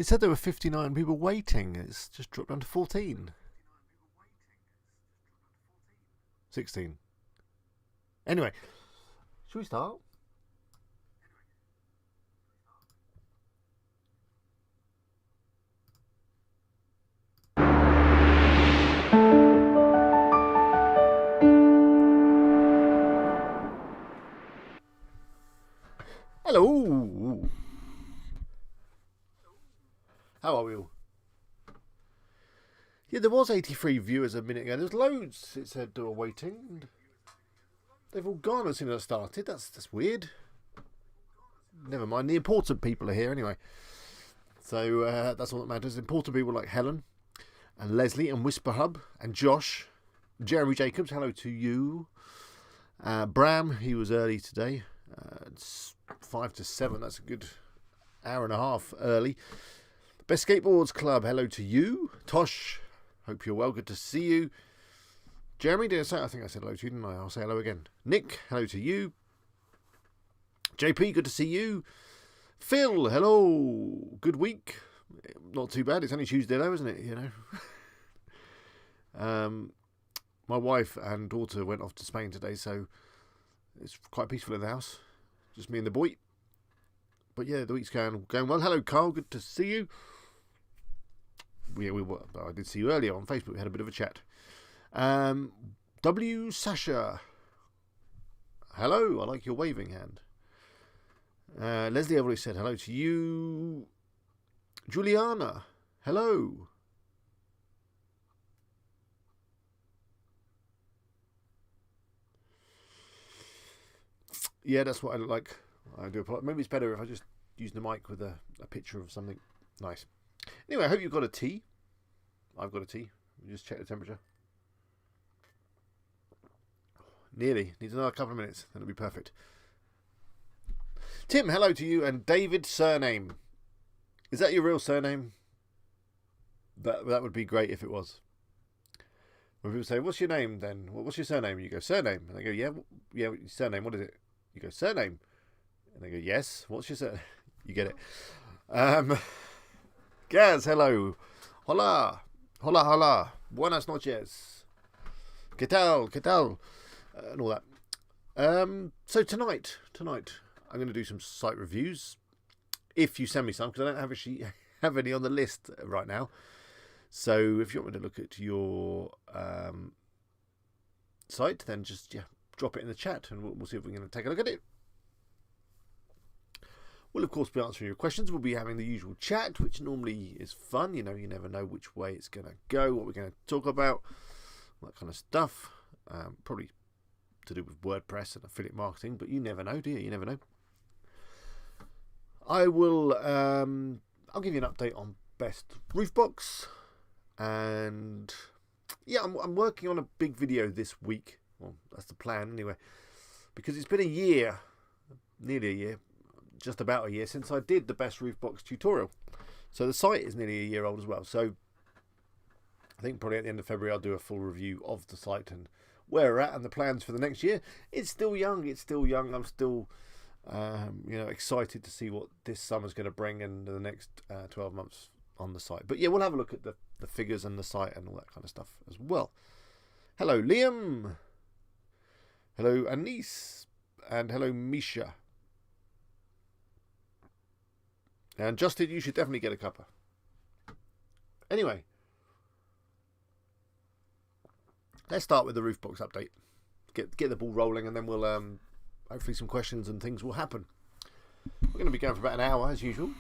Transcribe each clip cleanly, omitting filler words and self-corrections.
It said there were 59 people waiting. It's just dropped down to 14. 16. Anyway, should we start? Hello. How are we all? Yeah, there was 83 viewers a minute ago. There's loads, it said, were waiting. They've all gone as soon as I started. That's weird. Never mind. The important people are here anyway. So that's all that matters. Important people like Helen and Leslie and Whisper Hub and Josh. Jeremy Jacobs, hello to you. Bram, he was early today. It's 5 to 7. That's a good hour and a half early. Best Skateboards Club, hello to you. Tosh, hope you're well. Good to see you. Jeremy, did I say? I think I said hello to you, didn't I? I'll say hello again. Nick, hello to you. JP, good to see you. Phil, hello. Good week. Not too bad. It's only Tuesday though, isn't it? You know. My wife and daughter went off to Spain today, so it's quite peaceful in the house. Just me and the boy. But yeah, the week's going well. Hello, Carl. Good to see you. I did see you earlier on Facebook. We had a bit of a chat. W. Sasha. Hello. I like your waving hand. Leslie, I've already said hello to you. Juliana. Hello. Yeah, that's what I look like. I do. Maybe it's better if I just use the mic with a picture of something nice. Anyway, I hope you've got a tea. I've got a tea. Just check the temperature. Nearly. Needs another couple of minutes. Then it'll be perfect. Tim, hello to you. And David surname. Is that your real surname? That would be great if it was. When people say, what's your name then? Well, what's your surname? And you go, surname. And they go, yeah, surname. What is it? You go, surname. And they go, yes. What's your surname? You get it. Gaz, hello. Hola. Hola, hola. Buenas noches. ¿Qué tal? ¿Qué tal? And all that. So tonight, I'm going to do some site reviews. If you send me some, because I don't have any on the list right now. So if you want me to look at your site, then just drop it in the chat and we'll see if we can take a look at it. We'll of course be answering your questions. We'll be having the usual chat, which normally is fun. You know, you never know which way it's going to go, what we're going to talk about, that kind of stuff. Probably to do with WordPress and affiliate marketing, but you never know, do you? You never know. I will. I'll give you an update on best roof box, and yeah, I'm working on a big video this week. Well, that's the plan anyway, because it's been a year, nearly a year, just about a year since I did the best roof box tutorial. So the site is nearly a year old as well. So I think probably at the end of February I'll do a full review of the site and where we're at and the plans for the next year. It's still young. I'm still excited to see what this summer's going to bring in the next 12 months on the site. But yeah, we'll have a look at the figures and the site and all that kind of stuff as well. Hello, Liam. Hello, Anise. And hello, Misha. And Justin, you should definitely get a cuppa. Anyway, let's start with the roof box update. Get the ball rolling, and then we'll hopefully some questions and things will happen. We're going to be going for about an hour as usual.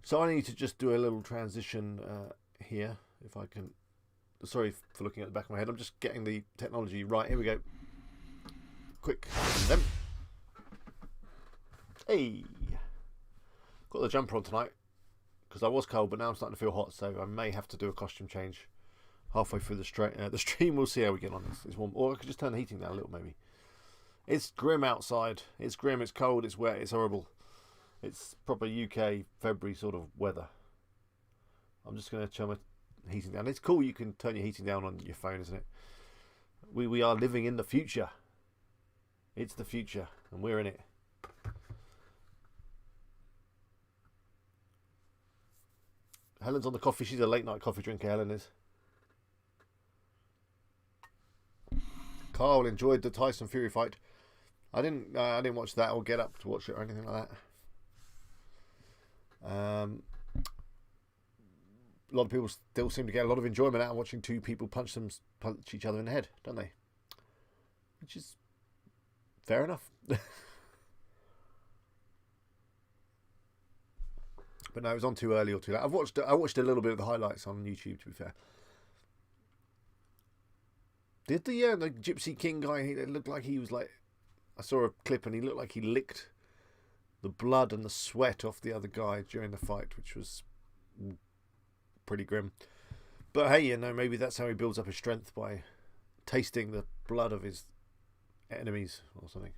So I need to just do a little transition here, if I can. Sorry for looking at the back of my head. I'm just getting the technology right. Here we go. Quick. Hey. Got the jumper on tonight because I was cold, but now I'm starting to feel hot, so I may have to do a costume change halfway through the stream. We'll see how we get on. It's warm. Or I could just turn the heating down a little, maybe. It's grim outside. It's grim. It's cold. It's wet. It's horrible. It's proper UK February sort of weather. I'm just going to turn my heating down. It's cool. You can turn your heating down on your phone, isn't it? We are living in the future. It's the future, and we're in it. Helen's on the coffee. She's a late night coffee drinker, Helen is. Carl enjoyed the Tyson Fury fight. I didn't watch that or get up to watch it or anything like that. A lot of people still seem to get a lot of enjoyment out of watching two people punch each other in the head, don't they? Which is fair enough. But no, it was on too early or too late. I watched a little bit of the highlights on YouTube, to be fair. Did the Gypsy King guy, it looked like he was like, I saw a clip and he looked like he licked the blood and the sweat off the other guy during the fight, which was pretty grim. But hey, you know, maybe that's how he builds up his strength, by tasting the blood of his enemies or something.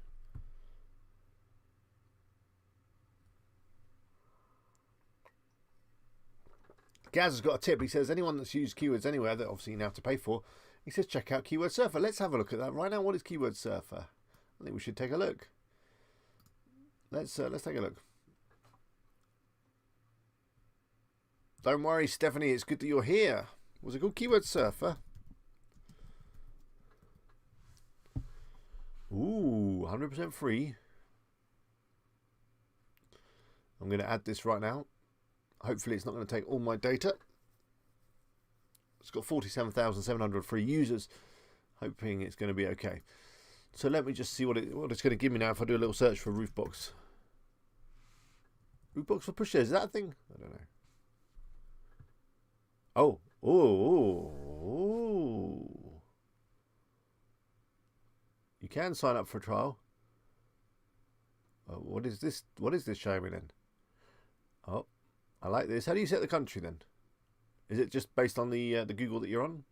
Gaz has got a tip. He says anyone that's used keywords anywhere that obviously you now have to pay for, he says check out Keyword Surfer. Let's have a look at that right now. What is Keyword Surfer? I think we should take a look. Let's take a look. Don't worry, Stephanie. It's good that you're here. Was it called Keyword Surfer? Ooh, 100% free. I'm going to add this right now. Hopefully it's not going to take all my data. It's got 47,700 free users. Hoping it's going to be okay. So let me just see what it's going to give me now if I do a little search for Roofbox. Roofbox for push shares, is that a thing? I don't know. Oh. You can sign up for a trial. Oh, what is this? What is this showing me then? Oh, I like this. How do you set the country then? Is it just based on the Google that you're on?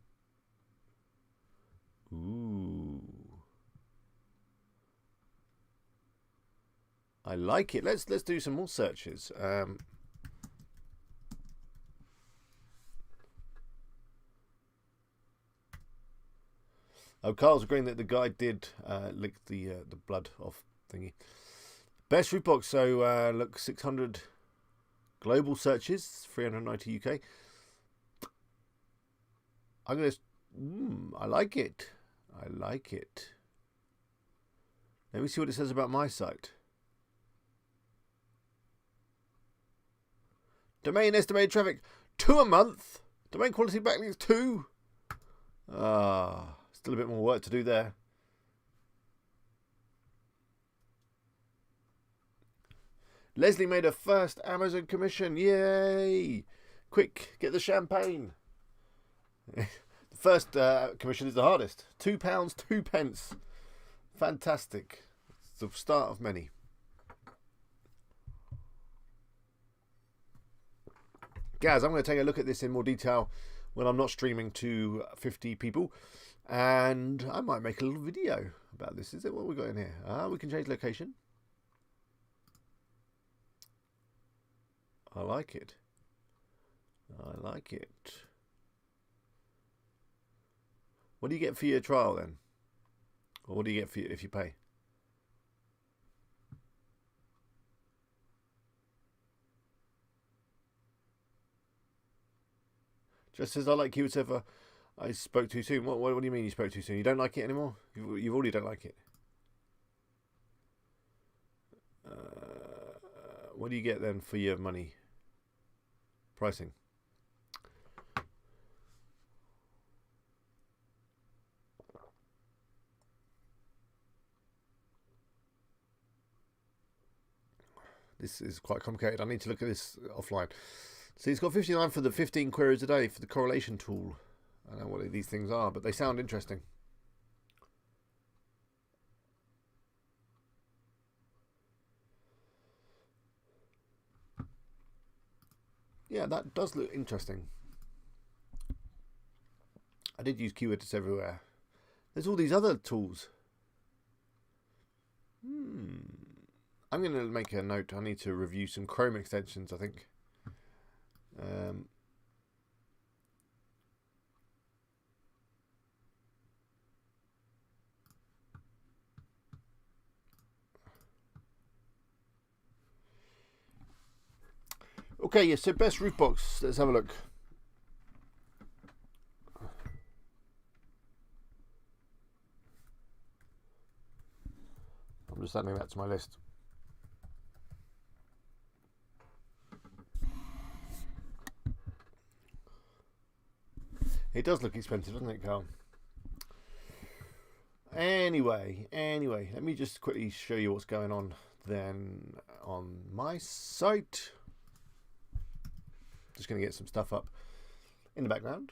Ooh. I like it. Let's do some more searches. Oh, Carl's agreeing that the guy did lick the blood off thingy. Best Roofbox. So look, 600 global searches, 390 UK. I'm gonna. I like it. I like it. Let me see what it says about my site. Domain estimated traffic 2 a month. Domain quality backlinks 2. Still a bit more work to do there. Leslie made her first Amazon commission. Yay! Quick, get the champagne. The first commission is the hardest. £2, 2 pence. Fantastic. It's the start of many. Gaz, I'm going to take a look at this in more detail when I'm not streaming to 50 people. And I might make a little video about this. Is it what we got in here? We can change location. I like it. I like it. What do you get for your trial then? Or what do you get for if you pay? Just says I like Keyword Surfer. I spoke too soon. What do you mean you spoke too soon? You don't like it anymore? You already don't like it. What do you get then for your money? Pricing. This is quite complicated. I need to look at this offline. See, it's got 59 for the 15 queries a day for the correlation tool. I don't know what these things are, but they sound interesting. Yeah, that does look interesting. I did use keywords everywhere. There's all these other tools. I'm going to make a note. I need to review some Chrome extensions, I think. Okay, yeah, so best roof box. Let's have a look. I'm just adding that to my list. It does look expensive, doesn't it, Carl? Anyway, let me just quickly show you what's going on then on my site. Just going to get some stuff up in the background.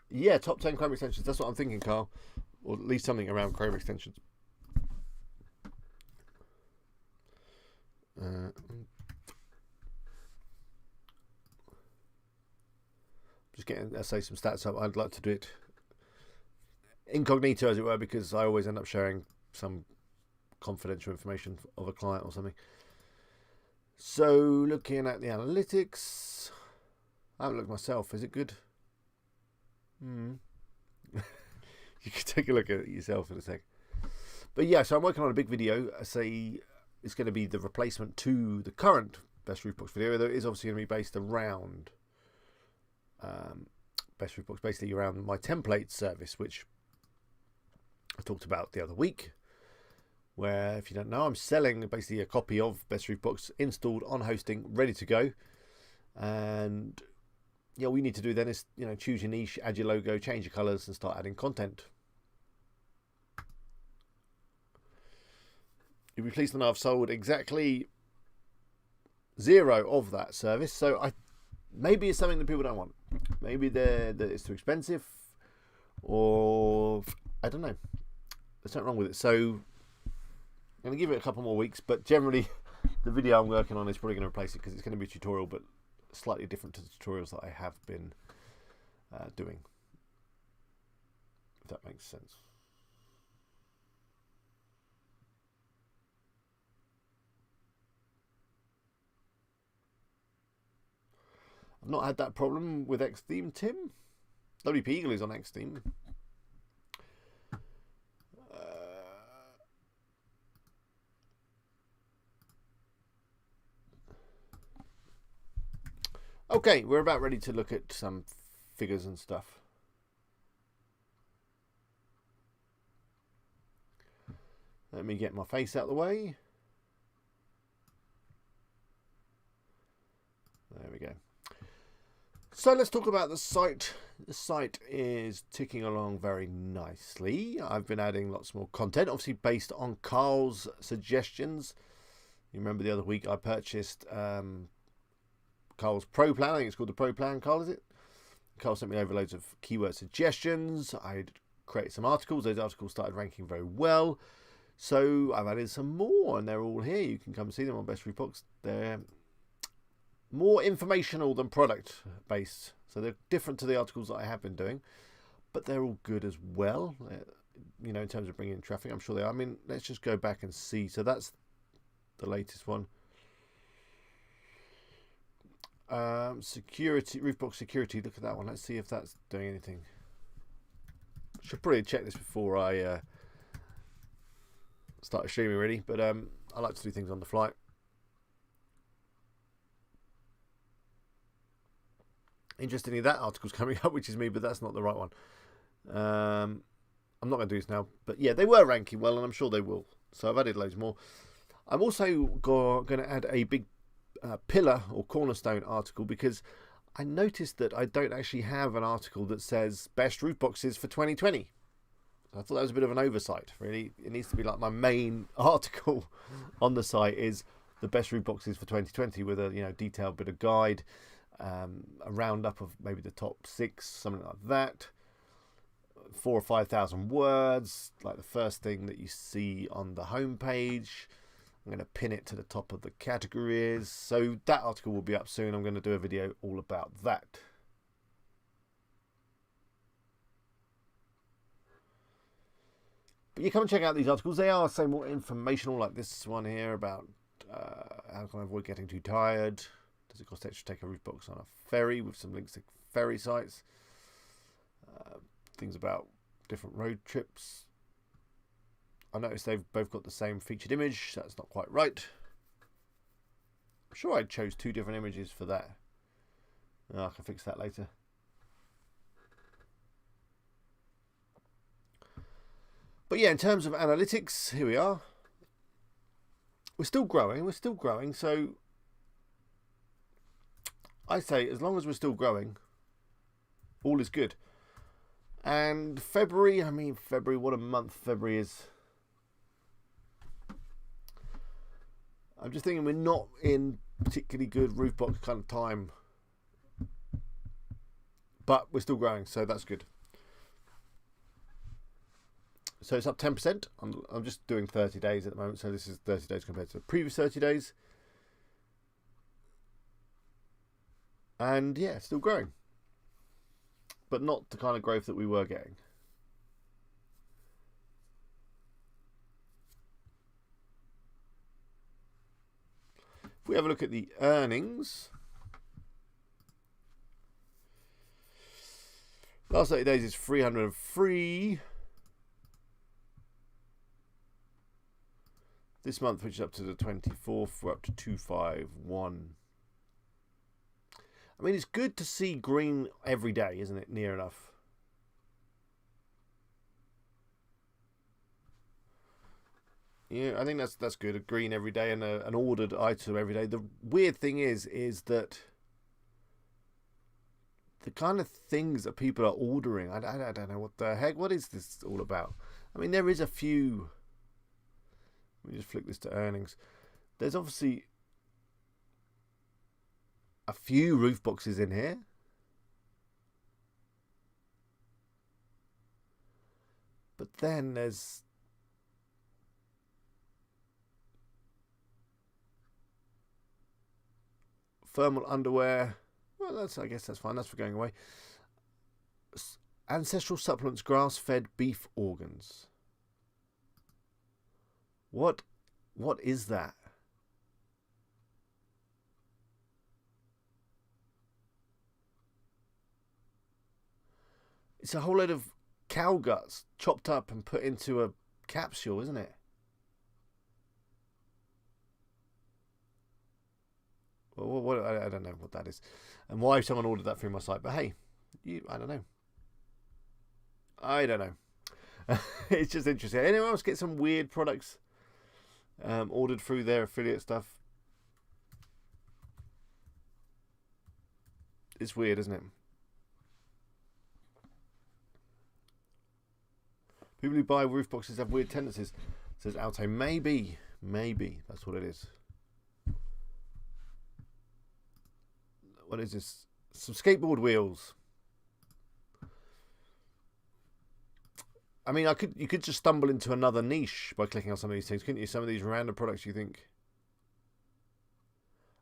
Yeah, top 10 Chrome extensions. That's what I'm thinking, Carl. Or at least something around Chrome extensions. Just getting, let's say, some stats up. I'd like to do it incognito, as it were, because I always end up sharing some confidential information of a client or something. So, looking at the analytics, I haven't looked myself. Is it good? You can take a look at it yourself in a sec. But yeah, so I'm working on a big video. I say it's going to be the replacement to the current Best Roof Box video, though it is obviously going to be based around Best Roof Box, basically around my template service, which I talked about the other week, where, if you don't know, I'm selling basically a copy of Best Roof Box installed on hosting, ready to go. And yeah, all you need to do then is, you know, choose your niche, add your logo, change your colors, and start adding content. You'll be pleased to know I've sold exactly 0 of that service. So maybe it's something that people don't want. Maybe that it's too expensive, or I don't know. There's nothing wrong with it. So I'm going to give it a couple more weeks, but generally the video I'm working on is probably going to replace it, because it's going to be a tutorial, but slightly different to the tutorials that I have been doing, if that makes sense. I've not had that problem with Xtheme, Tim. WP Eagle is on Xtheme. Okay, we're about ready to look at some figures and stuff. Let me get my face out of the way. There we go. So let's talk about the site. The site is ticking along very nicely. I've been adding lots more content, obviously based on Carl's suggestions. You remember the other week I purchased Carl's Pro Plan. I think it's called the Pro Plan, Carl, is it? Carl sent me over loads of keyword suggestions. I'd created some articles. Those articles started ranking very well. So I've added some more, and they're all here. You can come see them on Best Roof Box. They're more informational than product based. So they're different to the articles that I have been doing, but they're all good as well. You know, in terms of bringing in traffic, I'm sure they are. I mean, let's just go back and see. So that's the latest one. Security, Roofbox security. Look at that one. Let's see if that's doing anything. Should probably check this before I start streaming, really. But I like to do things on the fly. Interestingly, that article's coming up, which is me, but that's not the right one. I'm not going to do this now, but yeah, they were ranking well, and I'm sure they will. So I've added loads more. I'm also going to add a big pillar or cornerstone article, because I noticed that I don't actually have an article that says best roof boxes for 2020. I thought that was a bit of an oversight, really. It needs to be like my main article on the site is the best roof boxes for 2020, with a, you know, detailed bit of guide, a roundup of maybe the top 6, something like that. 4,000 or 5,000 words, like the first thing that you see on the homepage. I'm going to pin it to the top of the categories. So that article will be up soon. I'm going to do a video all about that. But you come and check out these articles. They are, say, more informational, like this one here about how can I avoid getting too tired. Does it cost extra to take a roof box on a ferry, with some links to ferry sites. Things about different road trips. I noticed they've both got the same featured image. That's not quite right. I'm sure I chose 2 different images for that. Oh, I can fix that later. But yeah, in terms of analytics, here we are. We're still growing. So I say, as long as we're still growing, all is good. And February, what a month February is. I'm just thinking we're not in particularly good Roofbox kind of time. But we're still growing, so that's good. So it's up 10%. I'm just doing 30 days at the moment, so this is 30 days compared to the previous 30 days. And yeah, still growing. But not the kind of growth that we were getting. If we have a look at the earnings, last 30 days is 303. This month, which is up to the 24th, we're up to 251. I mean, it's good to see green every day, isn't it? Near enough. Yeah, I think that's good. A green every day and an ordered item every day. The weird thing is that the kind of things that people are ordering, I don't know what the heck. What is this all about? I mean, there is a few. Let me just flick this to earnings. There's obviously a few roof boxes in here. But then there's thermal underwear. Well, I guess that's fine. That's for going away. Ancestral supplements, grass-fed beef organs. What is that? It's a whole load of cow guts chopped up and put into a capsule, isn't it? Well, I don't know what that is, and why someone ordered that through my site. But hey, I don't know. It's just interesting. Anyone else get some weird products ordered through their affiliate stuff? It's weird, isn't it? People who buy roof boxes have weird tendencies, says Alte. Maybe that's what it is. What is this? Some skateboard wheels. I mean, you could just stumble into another niche by clicking on some of these things, couldn't you? Some of these random products you think.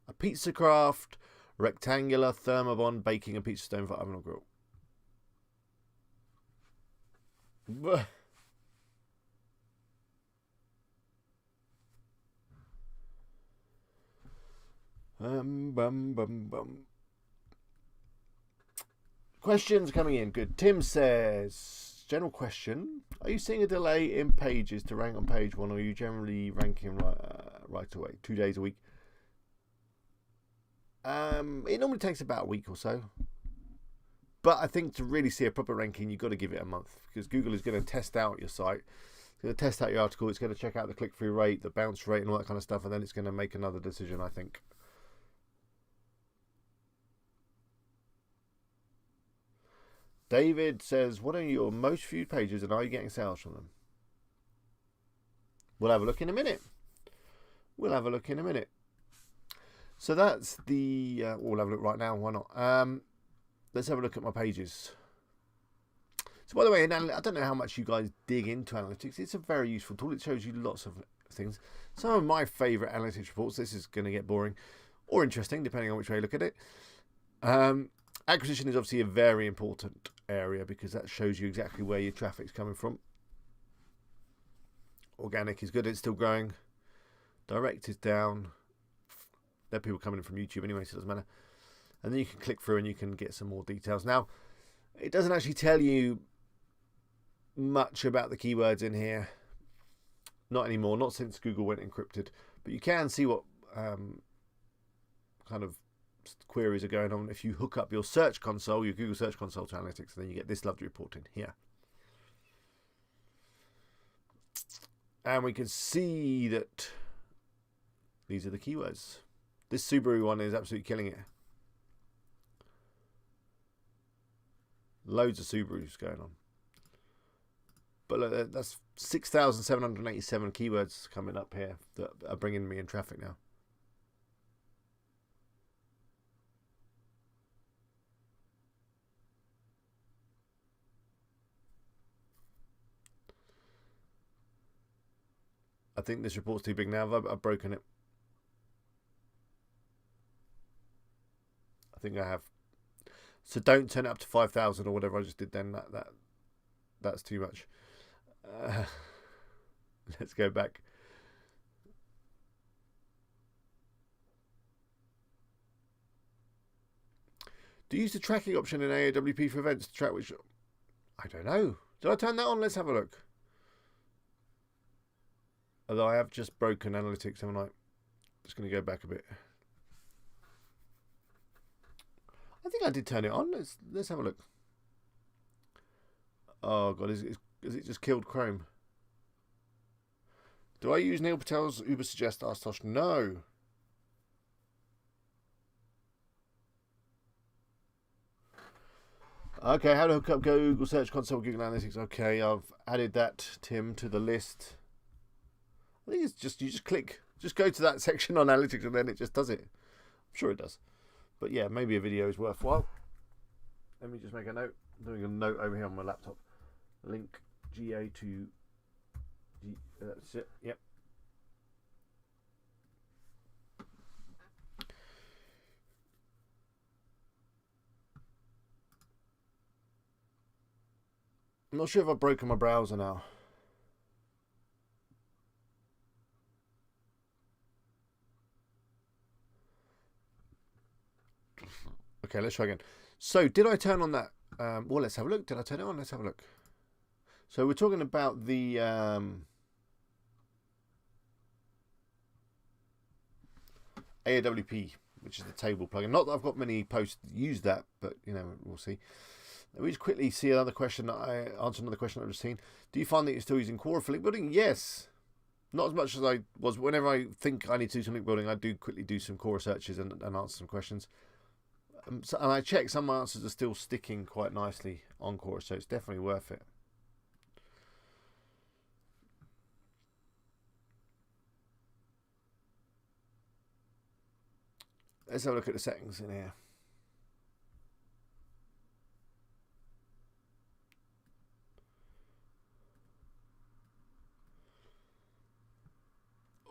A pizza craft, rectangular, thermobond, baking a pizza stone for oven or grill. Questions coming in. Good. Tim says, general question: are you seeing a delay in pages to rank on page 1, or are you generally ranking right away, 2 days a week? It normally takes about a week or so. But I think to really see a proper ranking, you've got to give it a month, because Google is going to test out your site. It's going to test out your article. It's going to check out the click-through rate, the bounce rate, and all that kind of stuff, and then it's going to make another decision, I think. David says, what are your most viewed pages, and are you getting sales from them? We'll have a look in a minute. So that's the... we'll have a look right now. Why not? Let's have a look at my pages. So by the way, I don't know how much you guys dig into analytics. It's a very useful tool. It shows you lots of things. Some of my favourite analytics reports, this is going to get boring or interesting, depending on which way you look at it. Acquisition is obviously a very important area, because that shows you exactly where your traffic's coming from. Organic is good. It's still growing. Direct is down. There are people coming in from YouTube anyway, so it doesn't matter. And then you can click through and you can get some more details. Now, it doesn't actually tell you much about the keywords in here. Not anymore, not since Google went encrypted. But you can see what kind of queries are going on if you hook up your search console, your Google Search Console to analytics, and then you get this lovely report in here. And we can see that these are the keywords. This Subaru one is absolutely killing it. Loads of Subarus going on. But look, that's 6,787 keywords coming up here that are bringing me in traffic now. I think this report's too big now. I've broken it. I think I have. So don't turn it up to 5,000 or whatever I just did then. That's too much. Let's go back. Do you use the tracking option in AAWP for events to track which... I don't know. Did I turn that on? Let's have a look. Although I have just broken analytics, haven't I? Just going to go back a bit. I think I did turn it on. Let's have a look. Oh god, is it just killed Chrome? Do I use Neil Patel's Uber Suggest? Asked Tosh. No. Okay, how to hook up Google Search Console, Google Analytics. Okay, I've added that, Tim, to the list. I think it's just, you just click, just go to that section on analytics and then it just does it. I'm sure it does. But yeah, maybe a video is worthwhile. Let me just make a note. I'm doing a note over here on my laptop. Link GA to G, that's it. Yep. I'm not sure if I've broken my browser now. Okay, let's try again. So, did I turn on that? Well, let's have a look. Did I turn it on? Let's have a look. So, we're talking about the AAWP, which is the table plugin. Not that I've got many posts that use that, but, you know, we'll see. Let me just quickly see another question that I answered. Another question I've just seen. Do you find that you're still using Quora for link building? Yes. Not as much as I was. Whenever I think I need to do some link building, I do quickly do some Quora searches and answer some questions. So, and I check some answers are still sticking quite nicely on Quora, so it's definitely worth it. Let's have a look at the settings in here.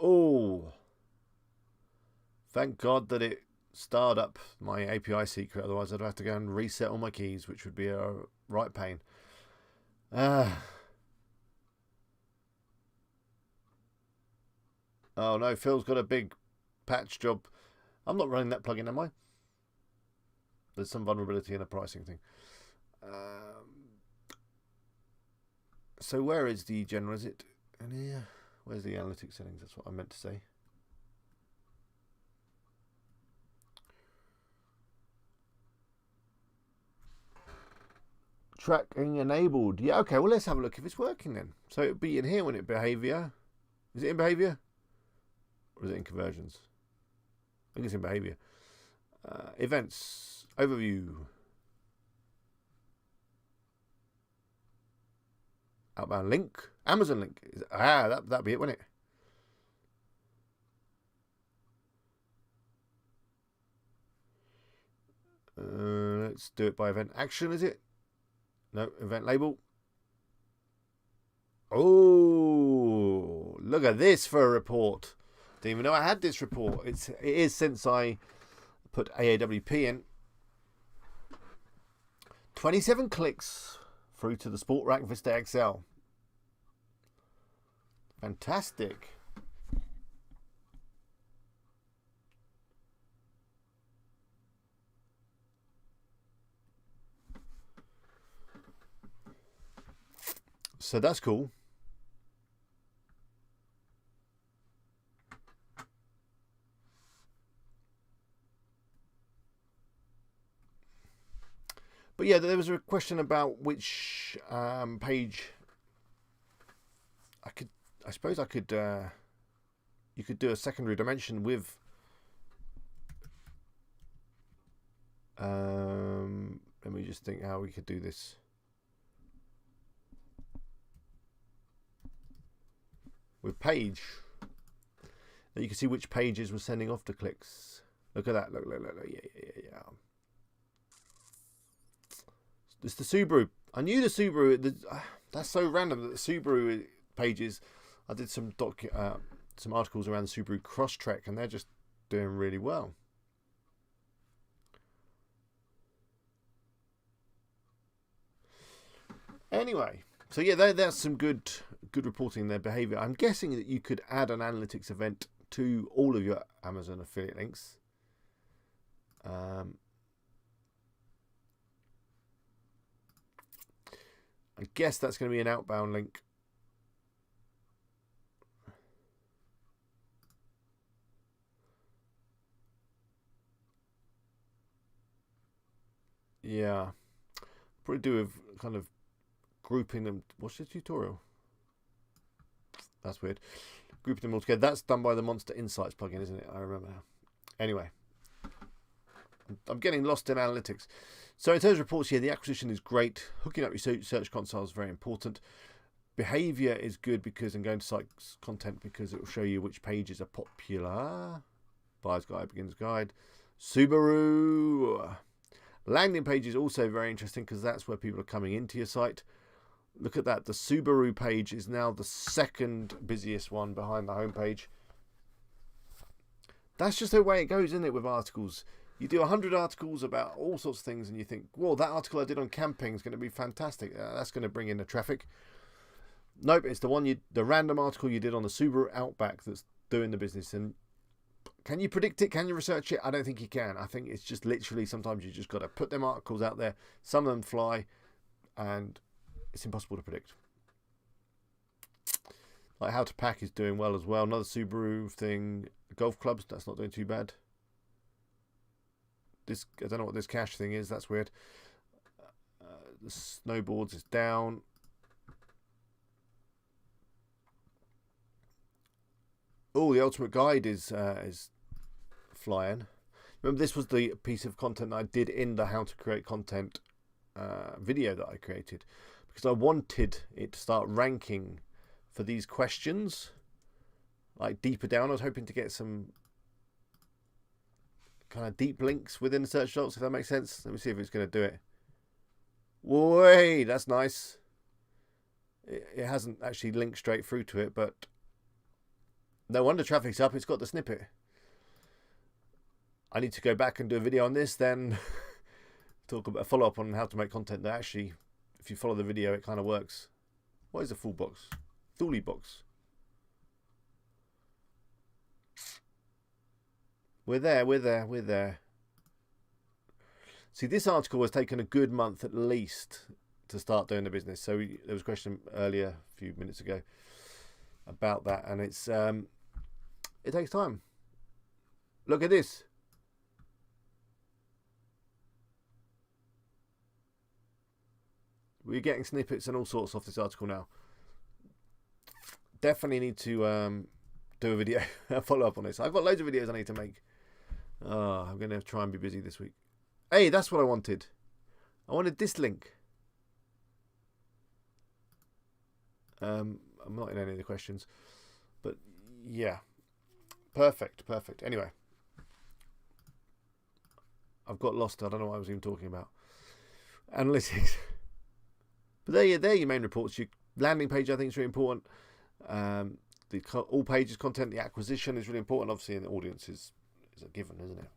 Oh, thank God that it starred up my API secret, otherwise I'd have to go and reset all my keys, which would be a right pain. Oh no, Phil's got a big patch job. I'm not running that plugin, am I? There's some vulnerability in a pricing thing. So where is the general? Is it in here? Where's the analytics settings? That's what I meant to say. Tracking enabled. Yeah, okay, well, let's have a look if it's working then. So it'll be in here when it behavior. Is it in behavior? Or is it in conversions? I think it's in behavior. Events. Overview. Outbound link. Amazon link. That'd be it, wouldn't it? Let's do it by event action, is it? No, event label. Oh, look at this for a report. Didn't even know I had this report. It is since I put AAWP in. 27 clicks through to the Sport Rack Vista XL. Fantastic. So that's cool. But yeah, there was a question about which page I suppose I could you could do a secondary dimension with let me just think how we could do this. With page, and you can see which pages were sending off the clicks. Look at that. Look. Yeah. It's the Subaru. I knew the Subaru. That's so random that the Subaru pages. I did some articles around the Subaru Crosstrek, and they're just doing really well. Anyway, so yeah, that's some good reporting in their behavior. I'm guessing that you could add an analytics event to all of your Amazon affiliate links. I guess that's going to be an outbound link. Yeah, probably do with kind of grouping them. What's the tutorial? That's weird. Grouping them all together. That's done by the Monster Insights plugin, isn't it? I remember now. Anyway, I'm getting lost in analytics. So in terms of reports here, the acquisition is great. Hooking up your search console is very important. Behavior is good because, and going to site content because it will show you which pages are popular. Buyer's Guide, Beginner's Guide. Subaru. Landing page is also very interesting because that's where people are coming into your site. Look at that. The Subaru page is now the second busiest one behind the homepage. That's just the way it goes, isn't it, with articles? You do 100 articles about all sorts of things and you think, well, that article I did on camping is going to be fantastic. That's going to bring in the traffic. Nope, it's the random article you did on the Subaru Outback that's doing the business. And can you predict it? Can you research it? I don't think you can. I think it's just literally sometimes you just got to put them articles out there. Some of them fly and it's impossible to predict. Like How to Pack is doing well as well. Another Subaru thing. Golf clubs, that's not doing too bad. This, I don't know what this cash thing is. That's weird. The snowboards is down. Oh, the Ultimate Guide is flying. Remember, this was the piece of content that I did in the How to Create Content video that I created because I wanted it to start ranking for these questions, like deeper down. I was hoping to get some kind of deep links within the search results, if that makes sense. Let me see if it's going to do it. Wait, that's nice. It hasn't actually linked straight through to it, but no wonder traffic's up. It's got the snippet. I need to go back and do a video on this, then talk about a follow-up on how to make content that actually, if you follow the video, it kind of works. What is a full box? Thule box. We're there. See, this article has taken a good month at least to start doing the business. So there was a question earlier, a few minutes ago, about that, and it's it takes time. Look at this. We're getting snippets and all sorts off this article now. Definitely need to do a video, a follow up on this. I've got loads of videos I need to make. I'm going to try and be busy this week. Hey, that's what I wanted. I wanted this link. I'm not in any of the questions, but yeah, perfect. Anyway, I've got lost. I don't know what I was even talking about. Analytics. But there your main reports. Your landing page, I think, is really important. The all pages content, the acquisition is really important. Obviously, and the audience is a given, isn't it?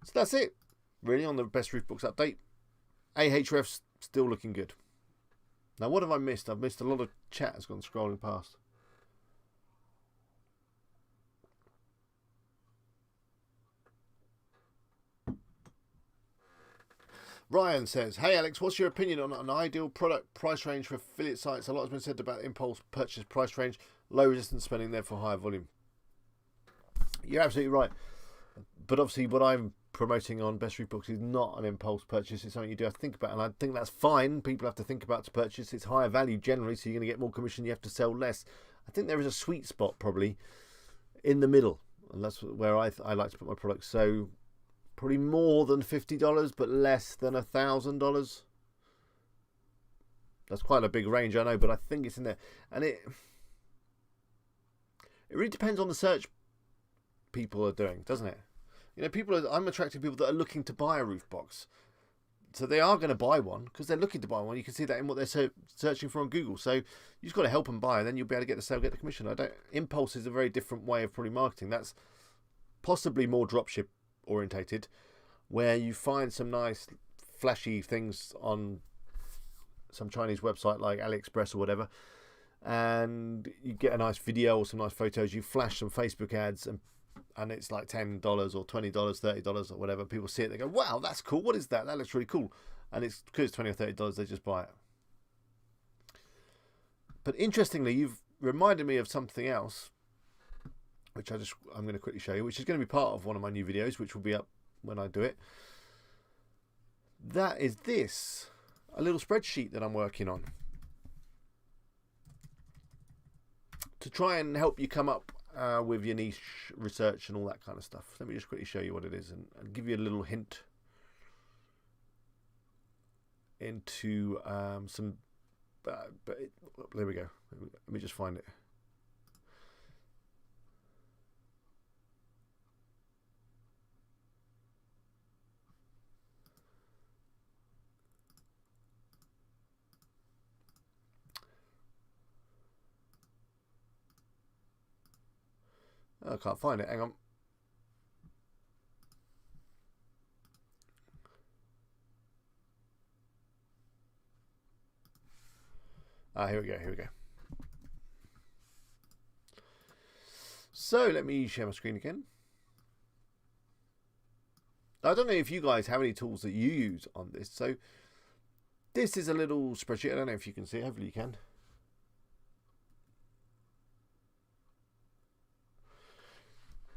So that's it, really, on the Best Roof Books update. Ahrefs still looking good. Now, what have I missed? I've missed a lot of chat has gone scrolling past. Ryan says, hey Alex, what's your opinion on an ideal product price range for affiliate sites? A lot has been said about impulse purchase price range, low resistance spending, therefore higher volume. You're absolutely right. But obviously what I'm promoting on Best Roof Box is not an impulse purchase. It's something you do have to think about, and I think that's fine. People have to think about to purchase. It's higher value generally, so you're going to get more commission. You have to sell less. I think there is a sweet spot probably in the middle, and that's where I like to put my products. So probably more than $50, but less than $1,000. That's quite a big range, I know, but I think it's in there, and it really depends on the search people are doing, doesn't it? You know, I'm attracting people that are looking to buy a roof box, so they are going to buy one because they're looking to buy one. You can see that in what they're searching for on Google. So you just got to help them buy, and then you'll be able to get the sale, get the commission. Impulse is a very different way of probably marketing. That's possibly more dropship orientated, where you find some nice flashy things on some Chinese website like AliExpress or whatever, and you get a nice video or some nice photos. You flash some Facebook ads, and it's like $10 or $20, $30 or whatever. People see it, they go, wow, that's cool. What is that? That looks really cool. And it's because it's $20 or $30, they just buy it. But interestingly, you've reminded me of something else, which I'm going to quickly show you, which is going to be part of one of my new videos, which will be up when I do it. That is this, a little spreadsheet that I'm working on to try and help you come up with your niche research and all that kind of stuff. Let me just quickly show you what it is and give you a little hint into some. There we go. Let me just find it. I can't find it. Hang on. Here we go. Here we go. So let me share my screen again. I don't know if you guys have any tools that you use on this. So this is a little spreadsheet. I don't know if you can see it. Hopefully you can.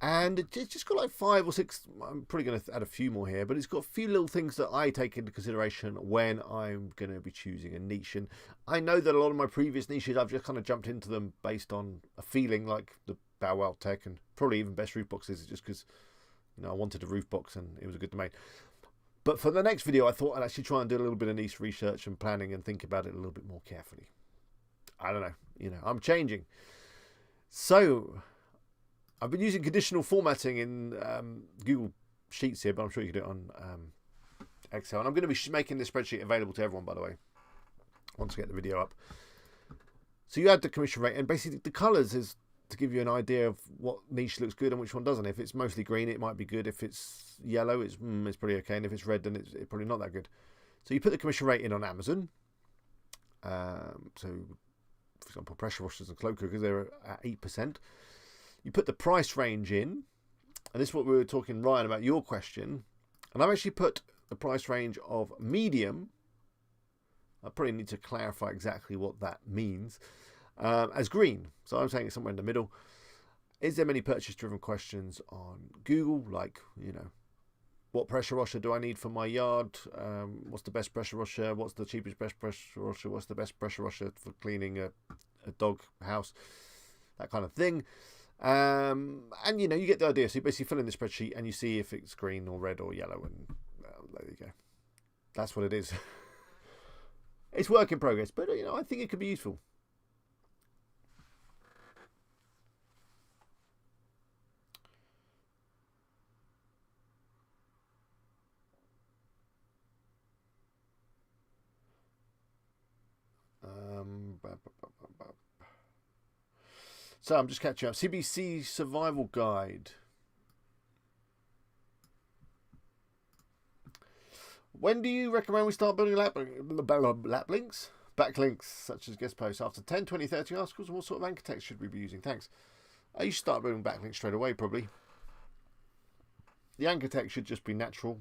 And it's just got like 5 or 6, I'm probably going to add a few more here, but it's got a few little things that I take into consideration when I'm going to be choosing a niche. And I know that a lot of my previous niches, I've just kind of jumped into them based on a feeling, like the Bow Wow Tech and probably even Best Roof Boxes, just because, you know, I wanted a roof box and it was a good domain. But for the next video, I thought I'd actually try and do a little bit of niche research and planning and think about it a little bit more carefully. I don't know, you know, I'm changing. So I've been using conditional formatting in Google Sheets here, but I'm sure you can do it on Excel. And I'm going to be making this spreadsheet available to everyone, by the way, once I get the video up. So you add the commission rate, and basically the colours is to give you an idea of what niche looks good and which one doesn't. If it's mostly green, it might be good. If it's yellow, it's pretty okay. And if it's red, then it's probably not that good. So you put the commission rate in on Amazon. So, for example, pressure washers and cloak cookers, they're at 8%. You put the price range in, and this is what we were talking, Ryan, about your question. And I've actually put the price range of medium. I probably need to clarify exactly what that means, as green. So I'm saying it's somewhere in the middle. Is there many purchase-driven questions on Google? Like, you know, what pressure washer do I need for my yard? What's the best pressure washer? What's the cheapest best pressure washer? What's the best pressure washer for cleaning a dog house? That kind of thing. And you know, you get the idea. So you basically fill in the spreadsheet and you see if it's green or red or yellow, and there you go. That's what it is. It's work in progress, but you know, I think it could be useful. So I'm just catching up. CBC Survival Guide. When do you recommend we start building backlinks, such as guest posts? After 10, 20, 30 articles, what sort of anchor text should we be using? Thanks. You should start building backlinks straight away, probably. The anchor text should just be natural.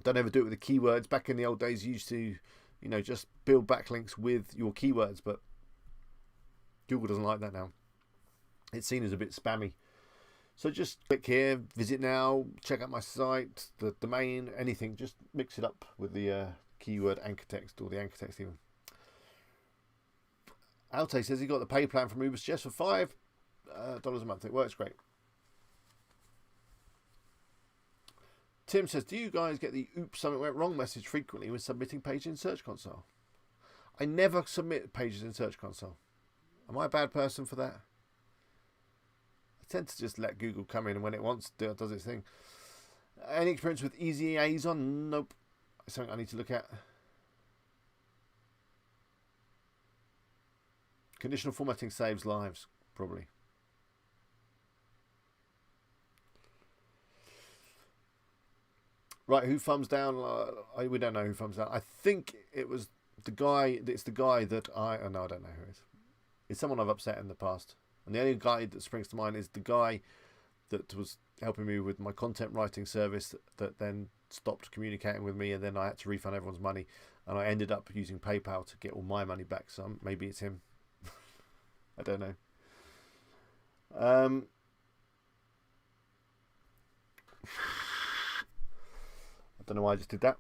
Don't ever do it with the keywords. Back in the old days, you used to, you know, just build backlinks with your keywords, but Google doesn't like that now. It's seen as a bit spammy. So just click here, visit now, check out my site, the domain, anything. Just mix it up with the keyword anchor text or the anchor text even. Alte says he got the pay plan from Ubersuggest for $5 a month. It works great. Tim says, do you guys get the oops, something went wrong message frequently when submitting pages in Search Console? I never submit pages in Search Console. Am I a bad person for that? I tend to just let Google come in and when it wants to does its thing. Any experience with easy A's on? Nope. It's something I need to look at. Conditional formatting saves lives, probably. Right, who thumbs down? We don't know who thumbs down. I think it was the guy. It's the guy that I don't know who it is. It's someone I've upset in the past. And the only guy that springs to mind is the guy that was helping me with my content writing service that then stopped communicating with me, and then I had to refund everyone's money, and I ended up using PayPal to get all my money back. So maybe it's him. I don't know. I don't know why I just did that.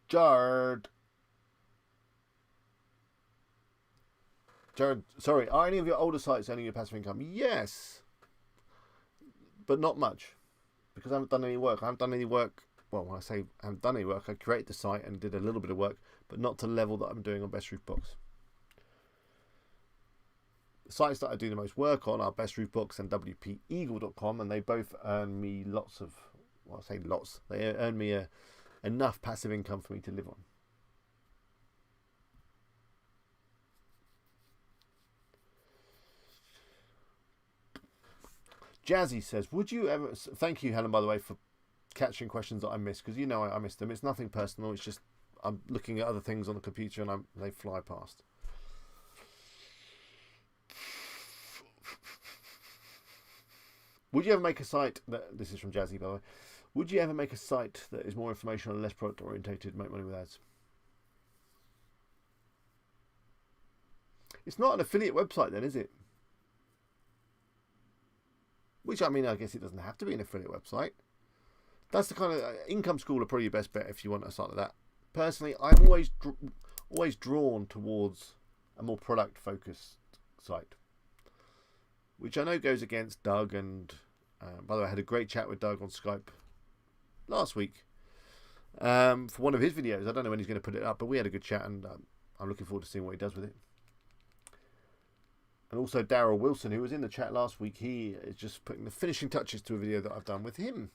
Jared, sorry, are any of your older sites earning your passive income? Yes, but not much, because I haven't done any work. I haven't done any work. Well, when I say I haven't done any work, I created the site and did a little bit of work, but not to the level that I'm doing on Best Roof Box. The sites that I do the most work on are Best Roof Box and WPEagle.com, and they both earn me lots of, well, I say lots, they earn me enough passive income for me to live on. Jazzy says, would you ever, thank you Helen by the way for catching questions that I missed, because you know I missed them. It's nothing personal, it's just I'm looking at other things on the computer and they fly past. Would you ever make a site that, this is from Jazzy by the way, would you ever make a site that is more informational and less product orientated, make money with ads? It's not an affiliate website then, is it? Which, I mean, I guess it doesn't have to be an affiliate website. That's the kind of Income School are probably your best bet if you want a site like that. Personally, I'm always drawn towards a more product focused site, which I know goes against Doug. And by the way, I had a great chat with Doug on Skype last week for one of his videos. I don't know when he's going to put it up, but we had a good chat, and I'm looking forward to seeing what he does with it. And also Daryl Wilson, who was in the chat last week, he is just putting the finishing touches to a video that I've done with him.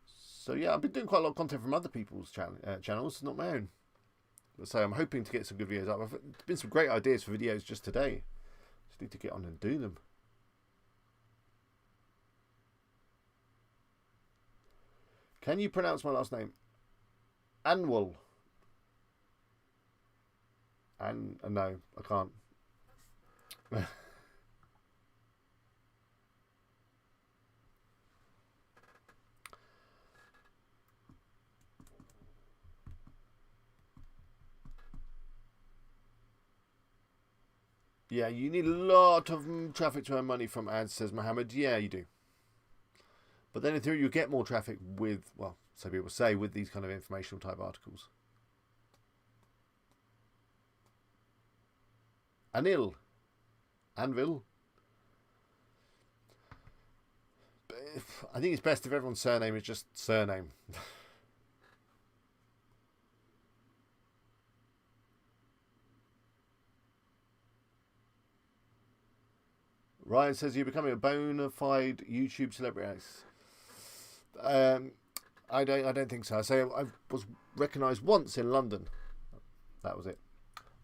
So yeah, I've been doing quite a lot of content from other people's channels, not my own. So I'm hoping to get some good videos up. There's been some great ideas for videos just today. Just need to get on and do them. Can you pronounce my last name? Anwal. And no, I can't. Yeah, you need a lot of traffic to earn money from ads, says Mohammed. Yeah, you do. But then in theory, you get more traffic with, well, so people say, with these kind of informational type articles. Anvil. I think it's best if everyone's surname is just surname. Ryan says you're becoming a bona fide YouTube celebrity. I don't think so. I say I was recognised once in London. That was it.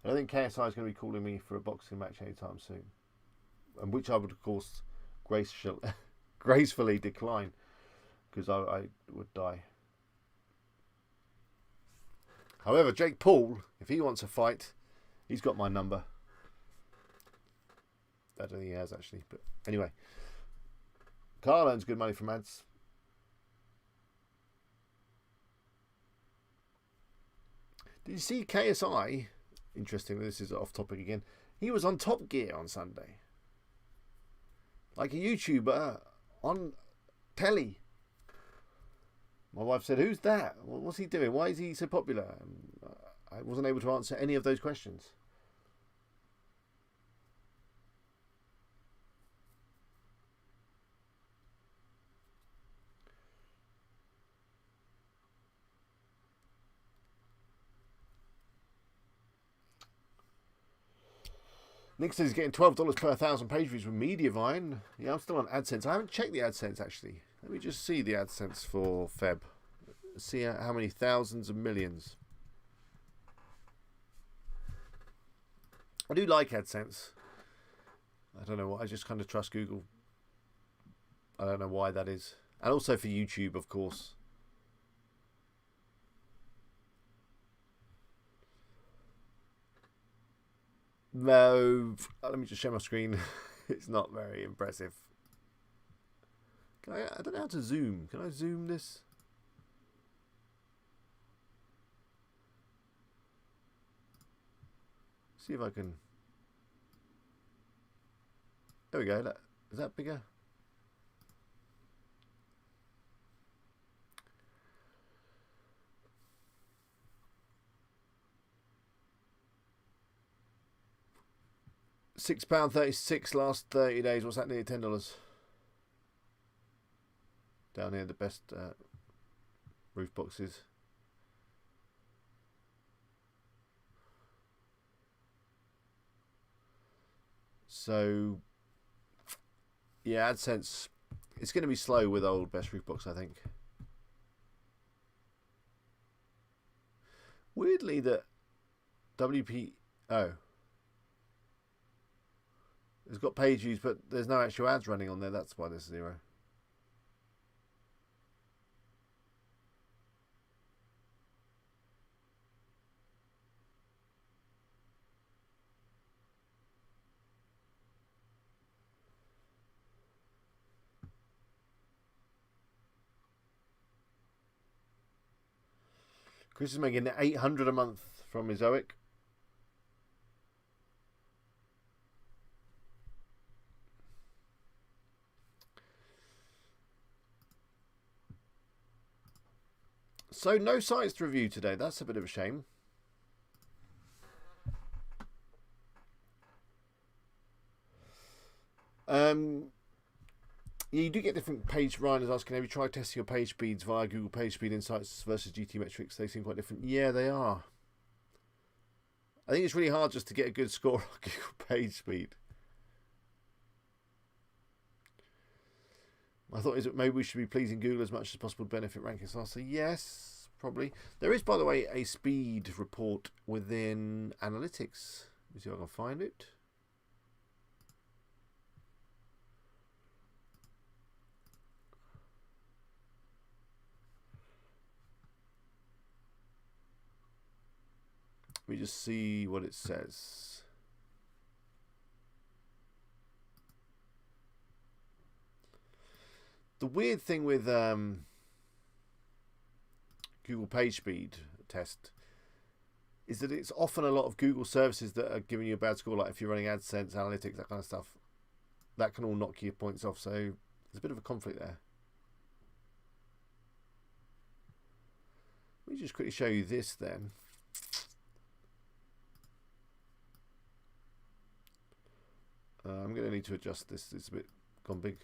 I don't think KSI is going to be calling me for a boxing match anytime soon, and which I would of course gracefully decline, because I would die. However, Jake Paul, if he wants a fight, he's got my number. I don't think he has actually, but anyway. Carl earns good money from ads. Did you see KSI Interestingly, this is off topic again. He was on Top Gear on Sunday. Like a YouTuber on telly. My wife said, "Who's that? What's he doing? Why is he so popular?" I wasn't able to answer any of those questions. Nick says he's getting $12 per 1,000 page views with Mediavine. Yeah, I'm still on AdSense. I haven't checked the AdSense actually. Let me just see the AdSense for Feb. See how many thousands and millions. I do like AdSense. I don't know what. I just kind of trust Google. I don't know why that is. And also for YouTube, of course. No, let me just share my screen. It's not very impressive. I don't know how to zoom. Can I zoom this? See if I can. There we go. Is that bigger? £6.36 last 30 days. What's that, nearly $10? Down here, the best roof boxes. So, yeah, AdSense, it's going to be slow with old best roof box, I think. Weirdly, that WPO it's got page views, but there's no actual ads running on there. That's why there's 0. Chris is making $800 a month from his OIC. So no sites to review today. That's a bit of a shame. Yeah, you do get different page. Ryan is asking, have you tried testing your page speeds via Google Page Speed Insights versus GT Metrics? They seem quite different. Yeah, they are. I think it's really hard just to get a good score on Google Page Speed. My thought is that maybe we should be pleasing Google as much as possible to benefit rankings faster. Yes, probably. There is, by the way, a speed report within Analytics. Let me see if I can find it. Let me just see what it says. The weird thing with Google Page Speed test is that it's often a lot of Google services that are giving you a bad score, like if you're running AdSense, Analytics, that kind of stuff. That can all knock your points off, so there's a bit of a conflict there. Let me just quickly show you this then. I'm going to need to adjust this. It's a bit gone big.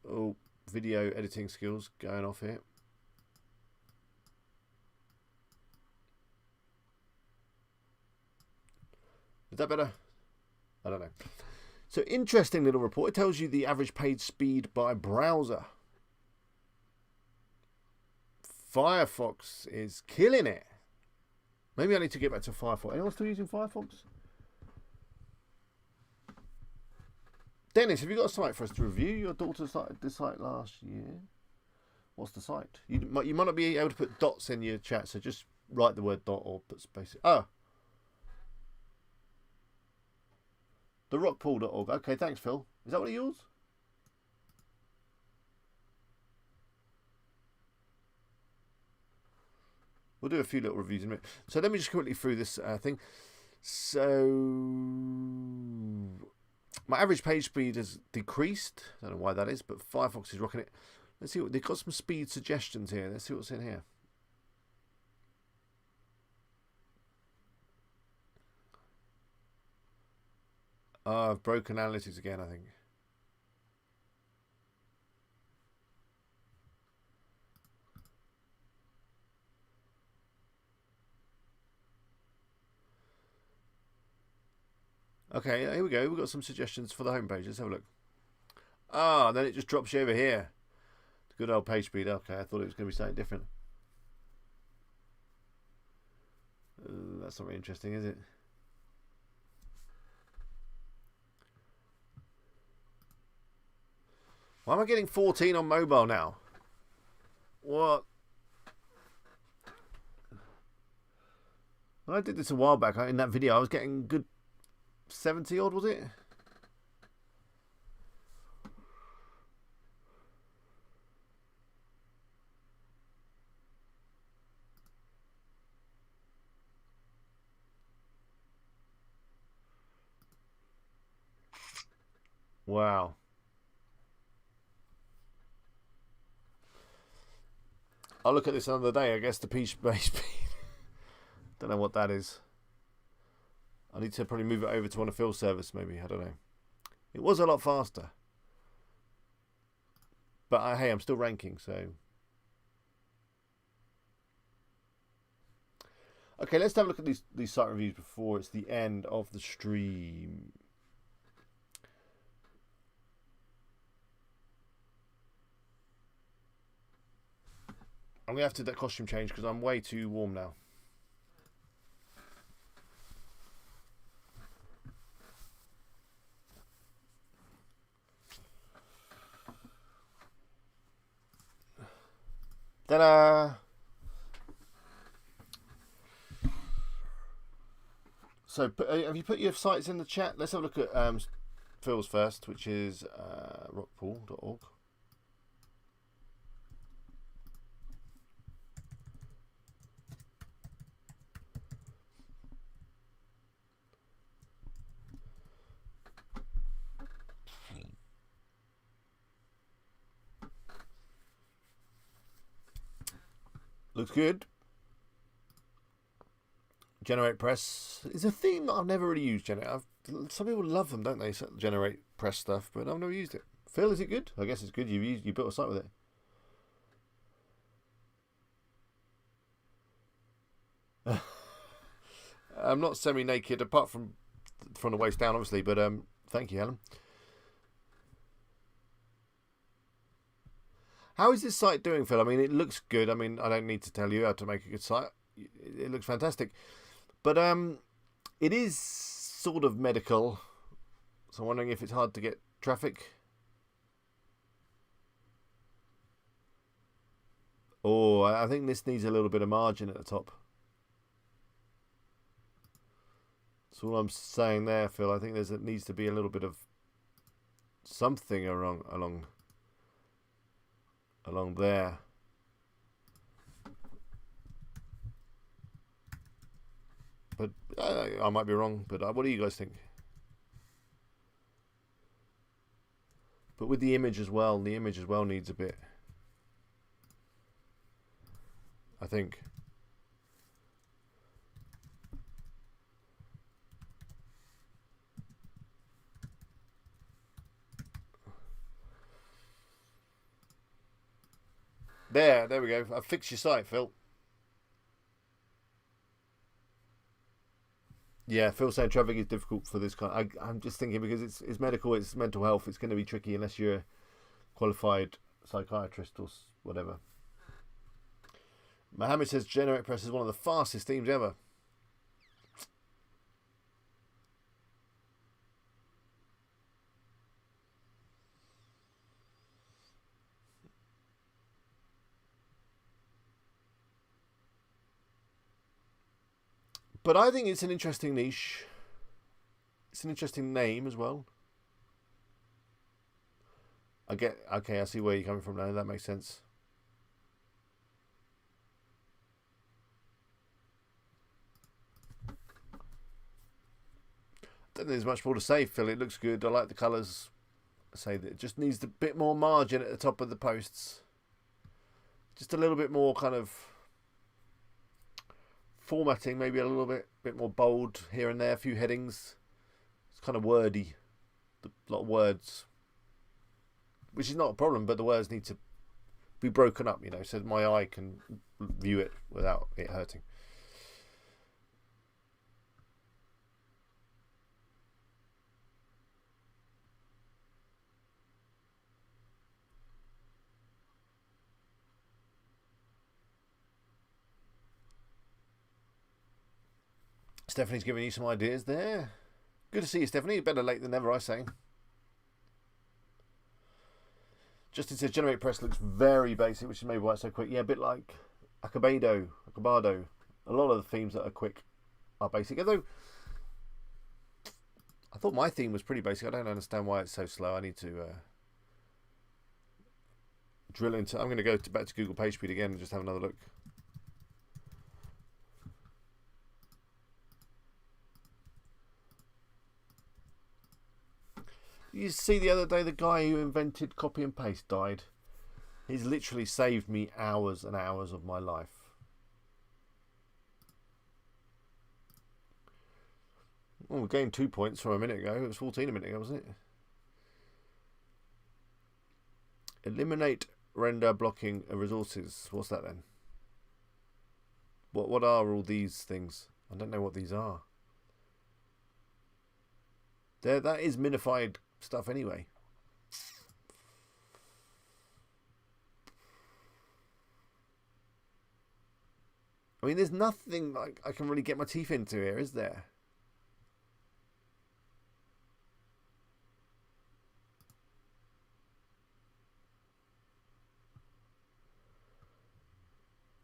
Oh, video editing skills going off here. Is that better? I don't know. So, interesting little report. It tells you the average page speed by browser. Firefox is killing it. Maybe I need to get back to Firefox. Anyone still using Firefox? Dennis, have you got a site for us to review? Your daughter started this site last year. What's the site? You might not be able to put dots in your chat, so just write the word dot or put space. Oh. therockpool.org. Okay, thanks, Phil. Is that one of yours? We'll do a few little reviews in a minute. So let me just quickly through this thing. So my average page speed has decreased. I don't know why that is, but Firefox is rocking it. Let's see what they've got. Some speed suggestions here. Let's see what's in here. Oh, I've broken analytics again, I think. Okay, here we go. We've got some suggestions for the homepage. Let's have a look. Ah, then it just drops you over here. Good old page speed. Okay, I thought it was going to be something different. That's not very interesting, is it? Why am I getting 14 on mobile now? What? When I did this a while back in that video, I was getting good 70 odd, was it? Wow. I'll look at this another day. I guess the page speed. Don't know what that is. I need to probably move it over to on a fill service, maybe. I don't know. It was a lot faster. But hey, I'm still ranking, so. Okay, let's have a look at these site reviews before it's the end of the stream. I'm going to have to do that costume change because I'm way too warm now. Ta-da! So, have you put your sites in the chat? Let's have a look at Phil's first, which is rockpool.org. Looks good. Generate Press is a theme that I've never really used. Some people love them, don't they? Generate Press stuff, but I've never used it. Phil, is it good? I guess it's good. You built a site with it. I'm not semi-naked, apart from the waist down, obviously. But thank you, Helen. How is this site doing, Phil? I mean, it looks good. I mean, I don't need to tell you how to make a good site. It looks fantastic. But it is sort of medical. So I'm wondering if it's hard to get traffic. Oh, I think this needs a little bit of margin at the top. That's all I'm saying there, Phil. I think it needs to be a little bit of something along there. But I might be wrong. But what do you guys think? But with the image as well, needs a bit. I think. There we go. I've fixed your site, Phil. Yeah, Phil saying traffic is difficult for this kind. I'm just thinking because it's medical, it's mental health. It's going to be tricky unless you're a qualified psychiatrist or whatever. Mohammed says Generate Press is one of the fastest themes ever. But I think it's an interesting niche. It's an interesting name as well. Okay, I see where you're coming from now. That makes sense. don't think there's much more to say, Phil. It looks good. I like the colours. I say that it just needs a bit more margin at the top of the posts. Just a little bit more kind of formatting, maybe a little bit more bold here and there. A few headings. It's kind of wordy. A lot of words. Which is not a problem, but the words need to be broken up, you know, so my eye can view it without it hurting. Stephanie's giving you some ideas there. Good to see you, Stephanie. Better late than never, I say. Justin says Generate Press looks very basic, which is maybe why it's so quick. Yeah, a bit like Acabado. A lot of the themes that are quick are basic. Although I thought my theme was pretty basic. I don't understand why it's so slow. I need to drill into. I'm going to go back to Google PageSpeed again and just have another look. You see the other day the guy who invented copy and paste died. He's literally saved me hours and hours of my life. Oh, we gained 2 points from a minute ago. It was 14 a minute ago, wasn't it? Eliminate render blocking resources. What's that then? What are all these things? I don't know what these are. That is minified stuff anyway. I mean, there's nothing like I can really get my teeth into here, is there?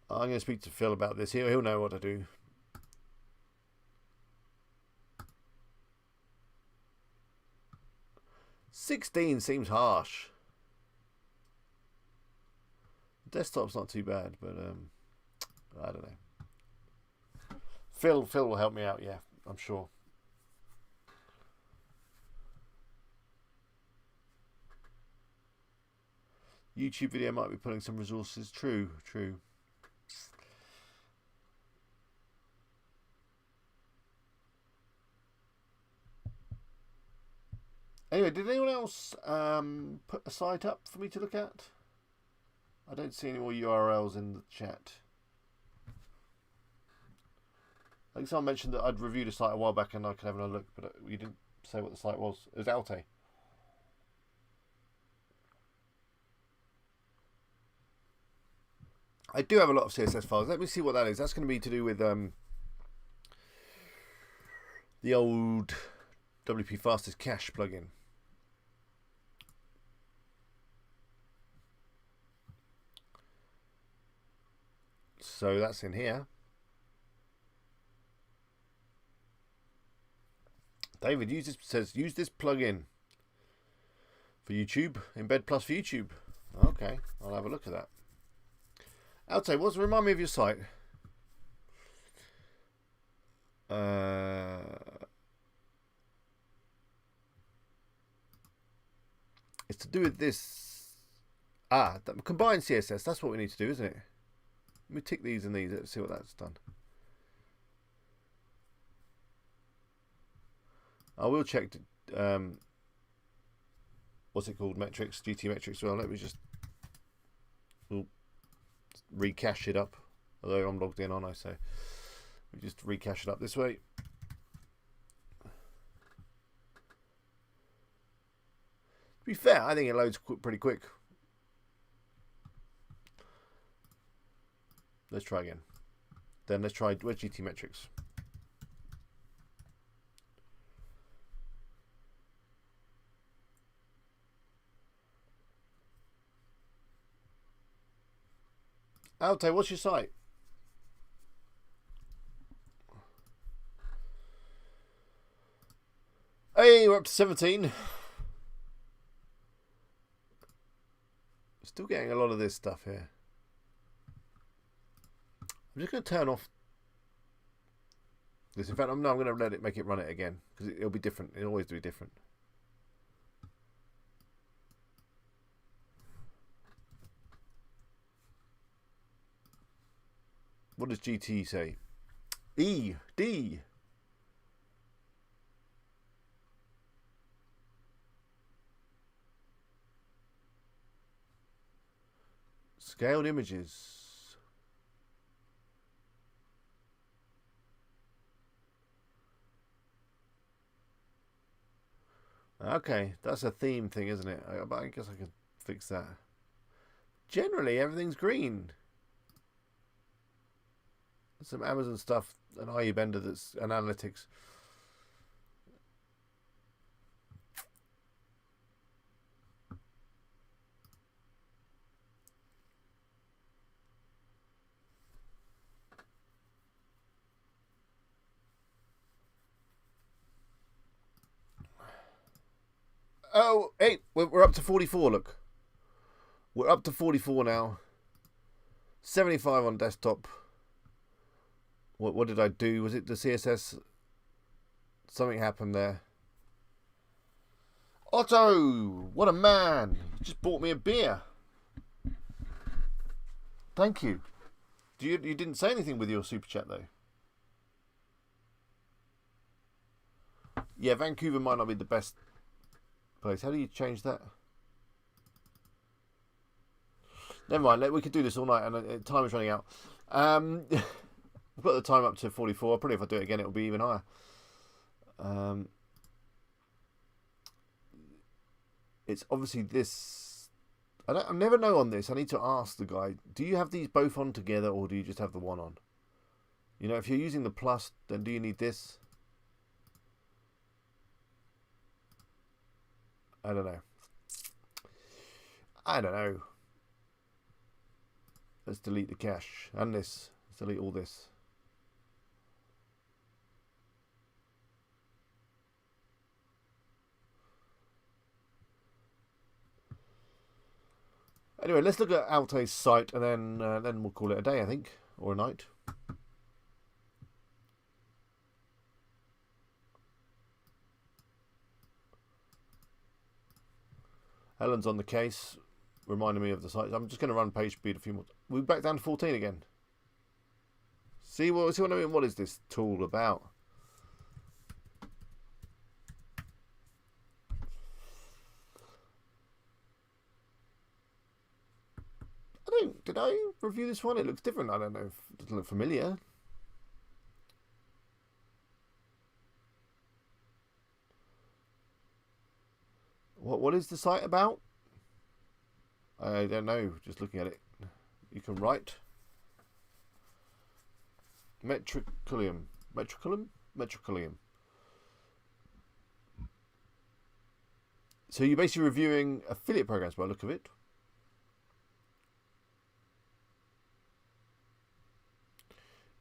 I'm going to speak to Phil about this. He'll know what to do. $16 seems harsh. Desktop's not too bad, but I don't know. Phil will help me out, yeah, I'm sure. YouTube video might be putting some resources. True. Anyway, did anyone else put a site up for me to look at? I don't see any more URLs in the chat. I think someone mentioned that I'd reviewed a site a while back and I could have another look, but you didn't say what the site was. It was Alte. I do have a lot of CSS files. Let me see what that is. That's going to be to do with the old WP Fastest Cache plugin. So that's in here. David says use this plugin for YouTube. Embed Plus for YouTube. Okay, I'll have a look at that. Alte, remind me of your site. It's to do with this. Combined CSS. That's what we need to do, isn't it? Let me tick these and these. Let's see what that's done. I will check. What's it called? Metrics, GT metrics. Well, let me just recache it up. Although I'm logged in, aren't I? So we just recache it up this way. To be fair, I think it loads pretty quick. Let's try again. Then let's try where's GT metrics. Alte, what's your site? Hey, we're up to 17. Still getting a lot of this stuff here. I'm just going to turn off this. In fact, I'm going to make it run it again because it'll be different. It'll always be different. What does GT say? E, D. Scaled images. Okay, that's a theme thing, isn't it? I guess I can fix that. Generally, everything's green. Some Amazon stuff, an IE Bender that's an analytics. Oh, hey, we're up to 44, look. We're up to 44 now. 75 on desktop. What did I do? Was it the CSS? Something happened there. Otto! What a man! You just bought me a beer. Thank you. You didn't say anything with your super chat, though. Yeah, Vancouver might not be the best place. How do you change that? Never mind. We could do this all night, and time is running out. I've got the time up to 44. Probably if I do it again, it'll be even higher. It's obviously this. I never know on this. I need to ask the guy. Do you have these both on together, or do you just have the one on? You know, if you're using the plus, then do you need this? I don't know. I don't know. Let's delete the cache and this. Let's delete all this. Anyway, let's look at Altay's site, and then we'll call it a day, I think, or a night. Helen's on the case, reminding me of the site. I'm just going to run page speed a few more. We're back down to 14 again. See what I mean? What is this tool about? Did I review this one? It looks different. I don't know if it doesn't look familiar. What is the site about? I don't know. Just looking at it. You can write. Metriculum. So you're basically reviewing affiliate programs by the look of it.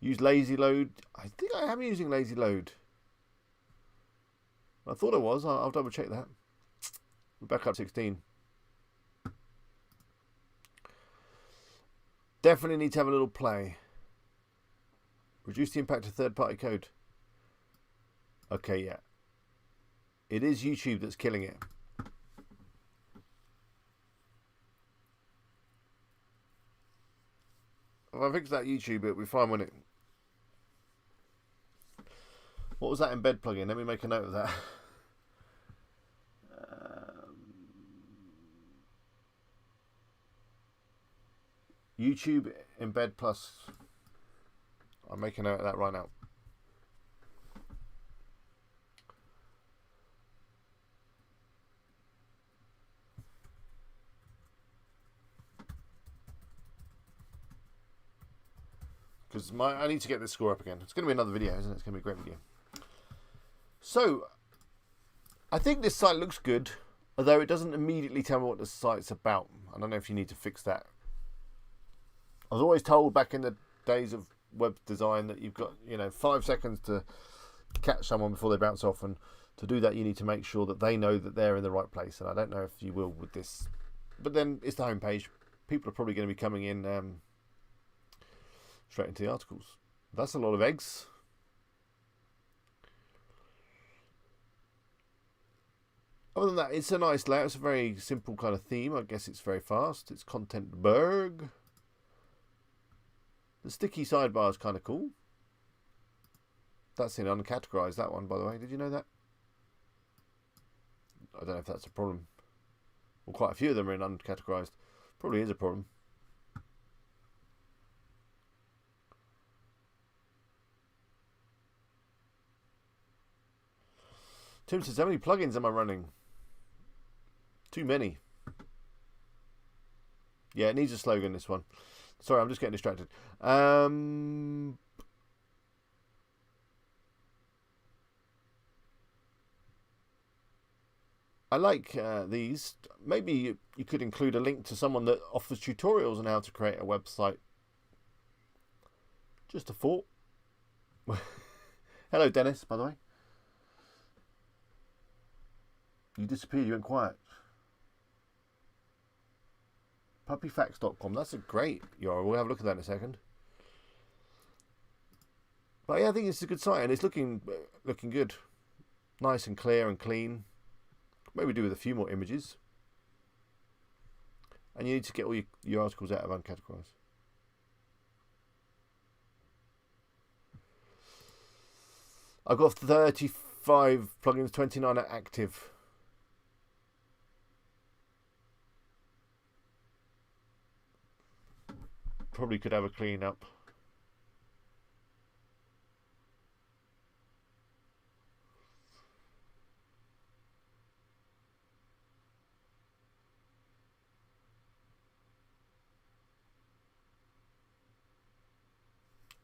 Use lazy load. I think I am using lazy load. I thought I was. I'll double check that. We're back up 16. Definitely need to have a little play. Reduce the impact of third-party code. Okay, yeah. It is YouTube that's killing it. If I fix that YouTube, it'll be fine, won't it? What was that embed plugin? Let me make a note of that. YouTube embed plus. I'm making a note of that right now. Because I need to get this score up again. It's going to be another video, isn't it? It's going to be a great video. So, I think this site looks good, although it doesn't immediately tell me what the site's about. I don't know if you need to fix that. I was always told back in the days of web design that you've got, 5 seconds to catch someone before they bounce off, and to do that you need to make sure that they know that they're in the right place, and I don't know if you will with this. But then it's the home page. People are probably going to be coming in straight into the articles. That's a lot of eggs. Other than that, it's a nice layout. It's a very simple kind of theme. I guess it's very fast. It's Contentberg. The sticky sidebar is kind of cool. That's in uncategorized, that one, by the way. Did you know that? I don't know if that's a problem. Well, quite a few of them are in uncategorized. Probably is a problem. Tim says, how many plugins am I running? Too many. Yeah, it needs a slogan, this one. Sorry, I'm just getting distracted. I like these. Maybe you could include a link to someone that offers tutorials on how to create a website. Just a thought. Hello, Dennis, by the way. You disappeared, you went quiet. Puppyfacts.com. That's a great URL. We'll have a look at that in a second. But yeah, I think it's a good site, and it's looking good. Nice and clear and clean. Maybe do with a few more images. And you need to get all your articles out of uncategorized. I've got 35 plugins, 29 are active. Probably could have a clean up.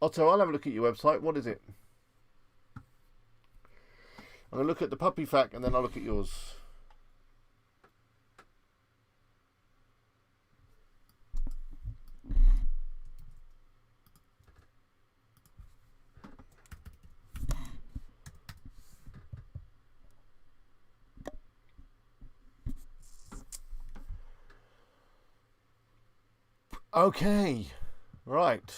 Otto, I'll have a look at your website. What is it? I'm going to look at the puppy fact and then I'll look at yours. Okay, right.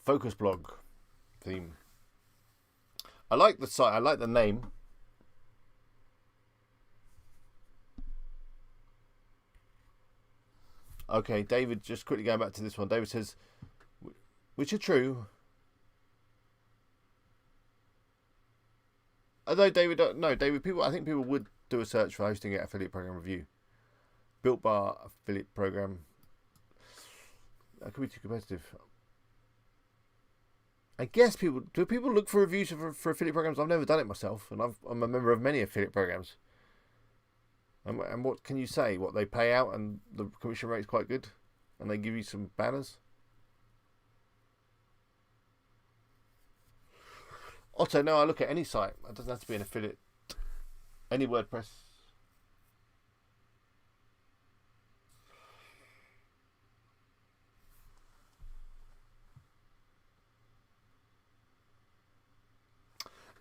Focus blog theme. I like the site. I like the name. Okay, David, just quickly going back to this one. David says, which are true. Although David, no, David, I think people would do a search for hosting an affiliate program review. Built Bar affiliate program. That could be too competitive. I guess people look for reviews for affiliate programs? I've never done it myself, and I'm a member of many affiliate programs. And what can you say? What they pay out and the commission rate is quite good, and they give you some banners. Otto, no, I look at any site. It doesn't have to be an affiliate. Any WordPress.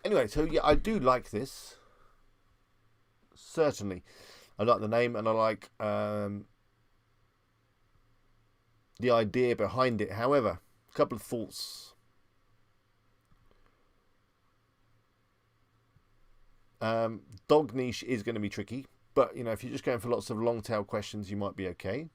Anyway, so yeah, I do like this. Certainly. I like the name and I like the idea behind it. However, a couple of thoughts. Dog niche is going to be tricky, but you know, if you're just going for lots of long tail questions, you might be okay.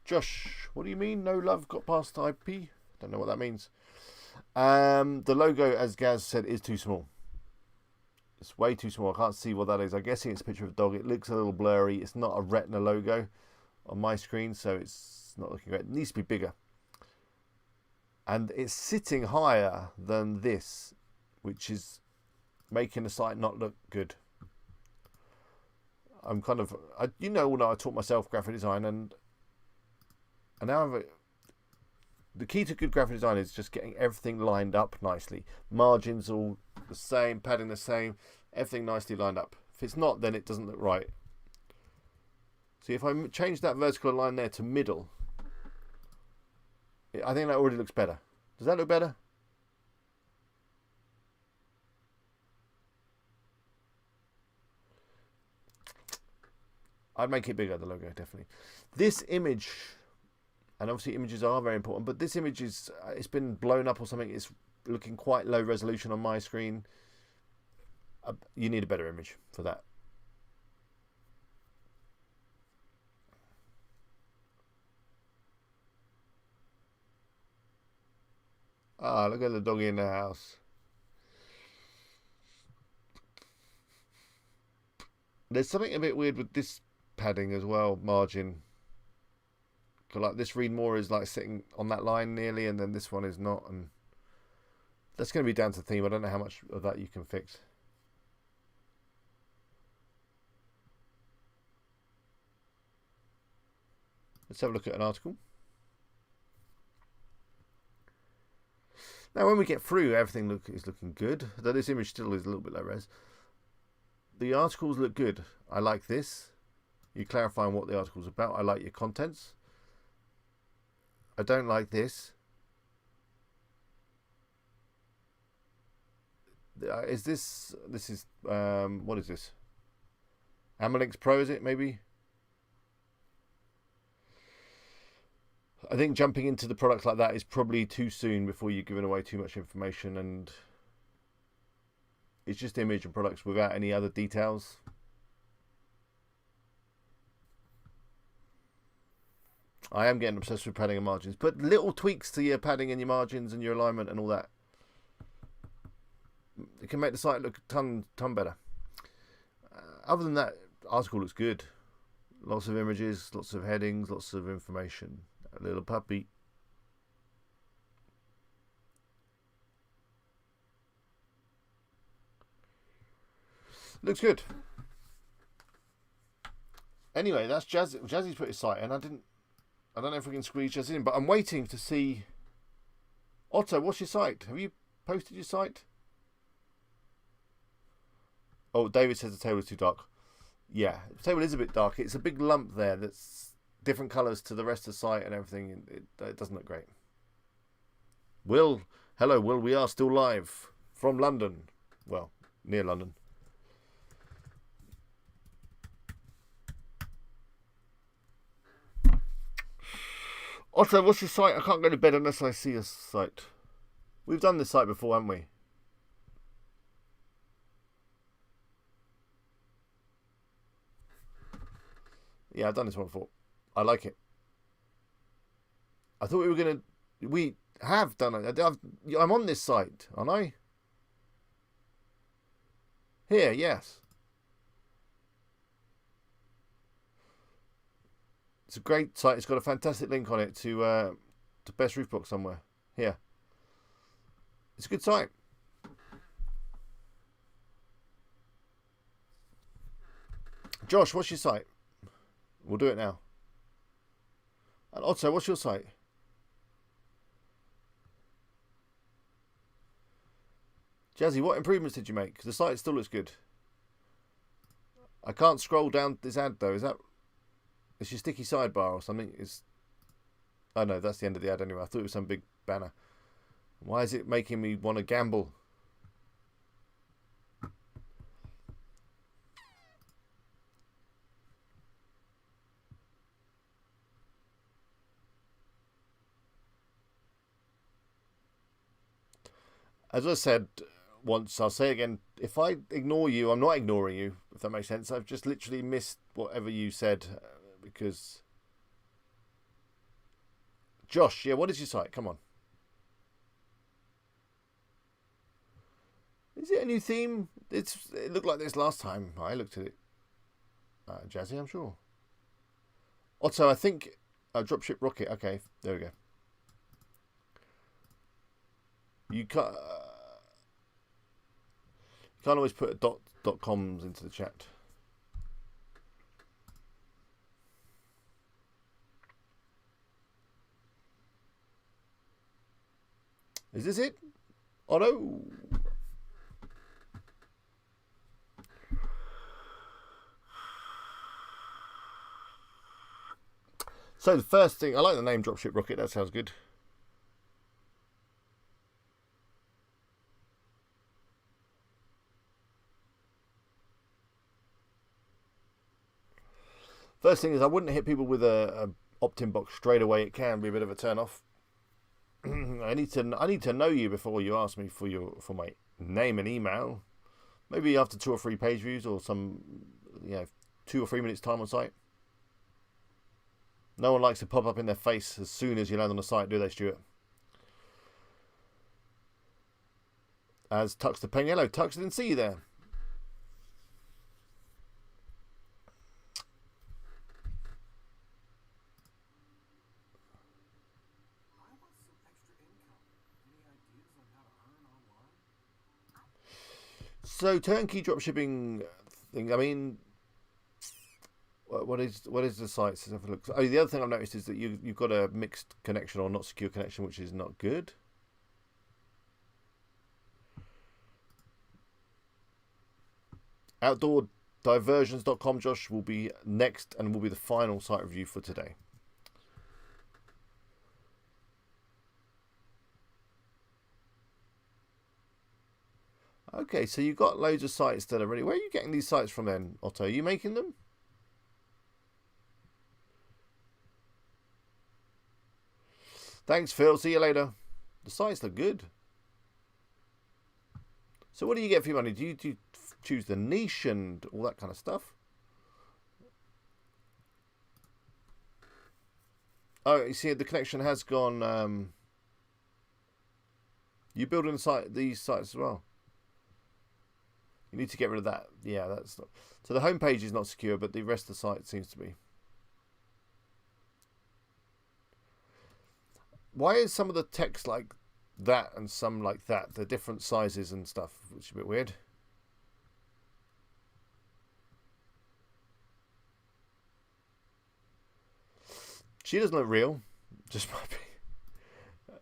Josh, what do you mean? No love got past IP? Don't know what that means. The logo, as Gaz said, is too small. It's way too small. I can't see what that is. I'm guessing it's a picture of a dog. It looks a little blurry. It's not a retina logo on my screen, so it's not looking great. It needs to be bigger. And it's sitting higher than this, which is making the site not look good. I'm kind of, you know, I taught myself graphic design, and now the key to good graphic design is just getting everything lined up nicely. Margins all the same, padding the same, everything nicely lined up. If it's not, then it doesn't look right. See, if I change that vertical line there to middle, I think that already looks better. Does that look better? I'd make it bigger, the logo, definitely. This image And obviously images are very important, but this image is, it's been blown up or something. It's looking quite low resolution on my screen. You need a better image for that. Ah, look at the doggy in the house. There's something a bit weird with this padding as well, margin. Like this read more is like sitting on that line nearly, and then this one is not, and that's going to be down to theme. I don't know how much of that you can fix. Let's have a look at an article. Now when we get through, everything is looking good, though this image still is a little bit low res. The articles look good. I like this. You clarifying what the article's about. I like your contents. I don't like this. Is this is what is this? Amalinx Pro, is it maybe? I think jumping into the products like that is probably too soon before you're giving away too much information, and it's just image and products without any other details. I am getting obsessed with padding and margins, but little tweaks to your padding and your margins and your alignment and all that, it can make the site look a ton better. Other than that, article looks good. Lots of images, lots of headings, lots of information. A little puppy. Looks good. Anyway, that's Jazzy's put his site, and I don't know if we can squeeze Jazzy in, but I'm waiting to see. Otto, what's your site? Have you posted your site? Oh, David says the table is too dark. Yeah, the table is a bit dark. It's a big lump there that's different colours to the rest of the site and everything. It doesn't look great. Will, hello, Will. We are still live from London. Well, near London. Otto, what's your site? I can't go to bed unless I see a site. We've done this site before, haven't we? Yeah, I've done this one before. I like it. I thought we were going to... We have done it. I'm on this site, aren't I? Here, yes. It's a great site. It's got a fantastic link on it to Best Roof Box somewhere. Here. It's a good site. Josh, what's your site? We'll do it now. And Otto, what's your site? Jazzy, what improvements did you make? The site still looks good. I can't scroll down this ad though. Is that... It's your sticky sidebar or something? Oh no, that's the end of the ad anyway. I thought it was some big banner. Why is it making me want to gamble? As I said once, I'll say again, if I ignore you, I'm not ignoring you, if that makes sense. I've just literally missed whatever you said because... Josh, yeah, what is your site? Come on. Is it a new theme? It looked like this last time I looked at it. Jazzy, I'm sure. Otto, I think... Dropship Rocket. Okay, there we go. You can't always put .coms into the chat. Is this it? Oh no! So the first thing, I like the name Dropship Rocket. That sounds good. First thing is I wouldn't hit people with a opt-in box straight away, it can be a bit of a turn off. I need to know you before you ask me for my name and email. Maybe after 2 or 3 page views or some 2 or 3 minutes time on site. No one likes to pop up in their face as soon as you land on the site, do they, Stuart? As Tux the Pen. Hello, Tux, didn't see you there. So turnkey dropshipping thing. I mean, what is the site? Oh, the other thing I've noticed is that you've got a mixed connection or not secure connection, which is not good. OutdoorDiversions.com, Josh, will be next and will be the final site review for today. Okay, so you've got loads of sites that are ready. Where are you getting these sites from then, Otto? Are you making them? Thanks, Phil. See you later. The sites look good. So what do you get for your money? Do you choose the niche and all that kind of stuff? Oh, you see, the connection has gone. You building these sites as well. You need to get rid of that. Yeah, that's not. So the homepage is not secure, but the rest of the site seems to be. Why is some of the text like that and some like that? They're different sizes and stuff, which is a bit weird. She doesn't look real. Just might be.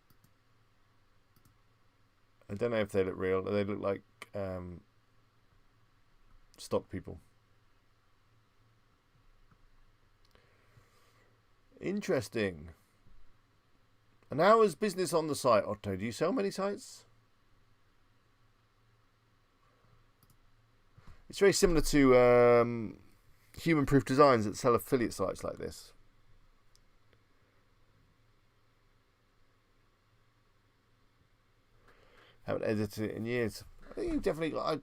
I don't know if they look real. They look like stock people. Interesting. And how is business on the site, Otto? Do you sell many sites? It's very similar to Human Proof Designs that sell affiliate sites like this. Haven't edited it in years. I think you definitely got.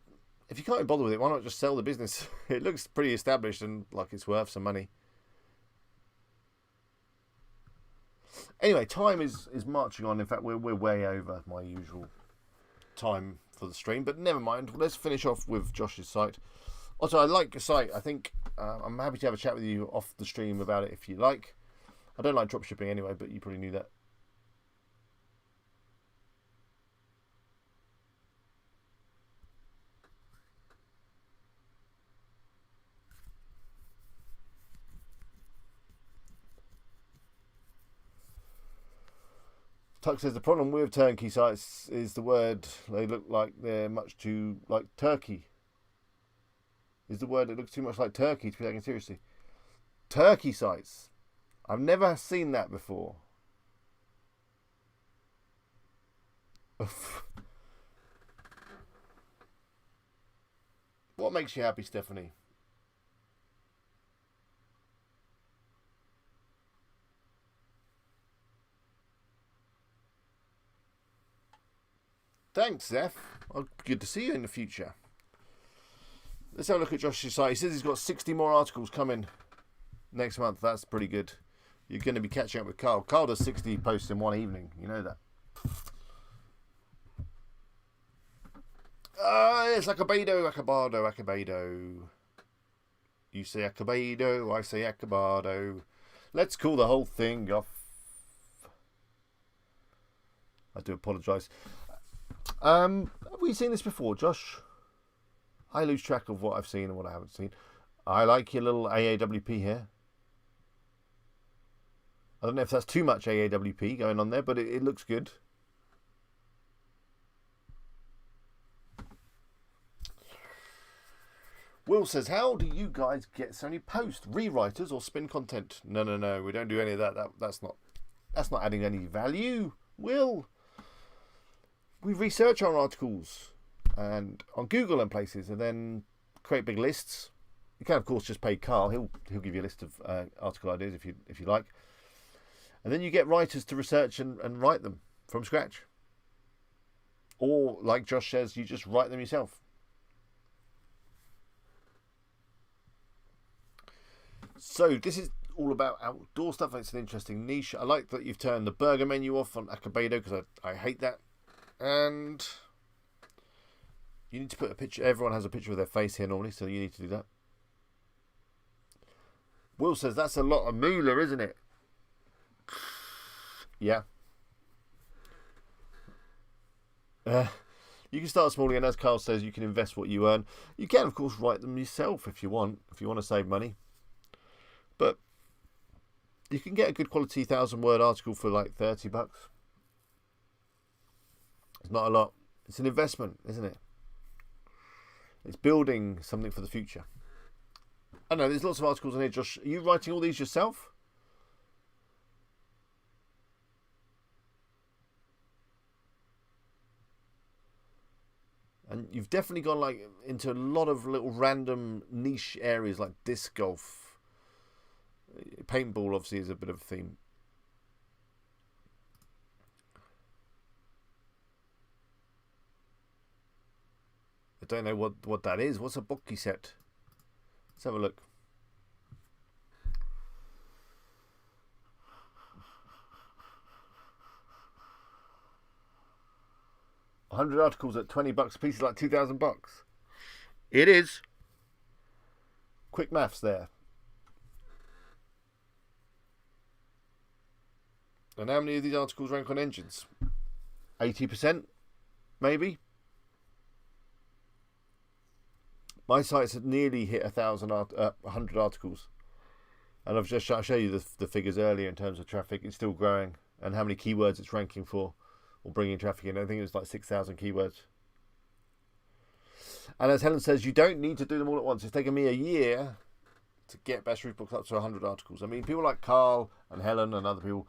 If you can't be bothered with it, why not just sell the business? It looks pretty established and like it's worth some money. Anyway, time is marching on. In fact, we're way over my usual time for the stream, but never mind. Let's finish off with Josh's site. Also, I like the site. I think I'm happy to have a chat with you off the stream about it if you like. I don't like dropshipping anyway, but you probably knew that. Tuck says the problem with turnkey sites is the word. They look like they're much too like turkey. Is the word that looks too much like turkey to be taken seriously? Turkey sites. I've never seen that before. What makes you happy, Stephanie? Thanks, Zeph. Oh, good to see you in the future. Let's have a look at Josh's site. He says he's got 60 more articles coming next month. That's pretty good. You're going to be catching up with Carl. Carl does 60 posts in one evening. You know that. It's Acabado. You say Acabado, I say Acabado. Let's call the whole thing off. I do apologise. Have we seen this before, Josh? I lose track of what I've seen and what I haven't seen. I like your little AAWP here. I don't know if that's too much AAWP going on there, but it looks good. Will says, how do you guys get so many posts? Rewriters or spin content? No. We don't do any of that. That's not adding any value. Will. We research our articles and on Google and places, and then create big lists. You can, of course, just pay Carl. He'll give you a list of article ideas if you like. And then you get writers to research and write them from scratch. Or, like Josh says, you just write them yourself. So this is all about outdoor stuff. It's an interesting niche. I like that you've turned the burger menu off on Acabado, because I hate that. And you need to put a picture. Everyone has a picture of their face here normally, so you need to do that. Will says that's a lot of moolah, isn't it? Yeah. You can start small, and as Carl says, you can invest what you earn. You can, of course, write them yourself if you want to save money. But you can get a good quality 1,000-word article for like $30. It's not a lot. It's an investment, isn't it? It's building something for the future. I know there's lots of articles on here. Josh, are you writing all these yourself? And you've definitely gone like into a lot of little random niche areas like disc golf. Paintball obviously is a bit of a theme. I don't know what that is. What's a bokeh set? Let's have a look. $100 articles at $20 a piece is like $2,000. It is. Quick maths there. And how many of these articles rank on engines? 80%, maybe. My site's nearly hit 100 articles, and I've just I'll show you the figures earlier in terms of traffic. It's still growing, and how many keywords it's ranking for, or bringing traffic in. I think it was like 6,000 keywords. And as Helen says, you don't need to do them all at once. It's taken me a year to get Best Roof Books up to 100 articles. I mean, people like Carl and Helen and other people,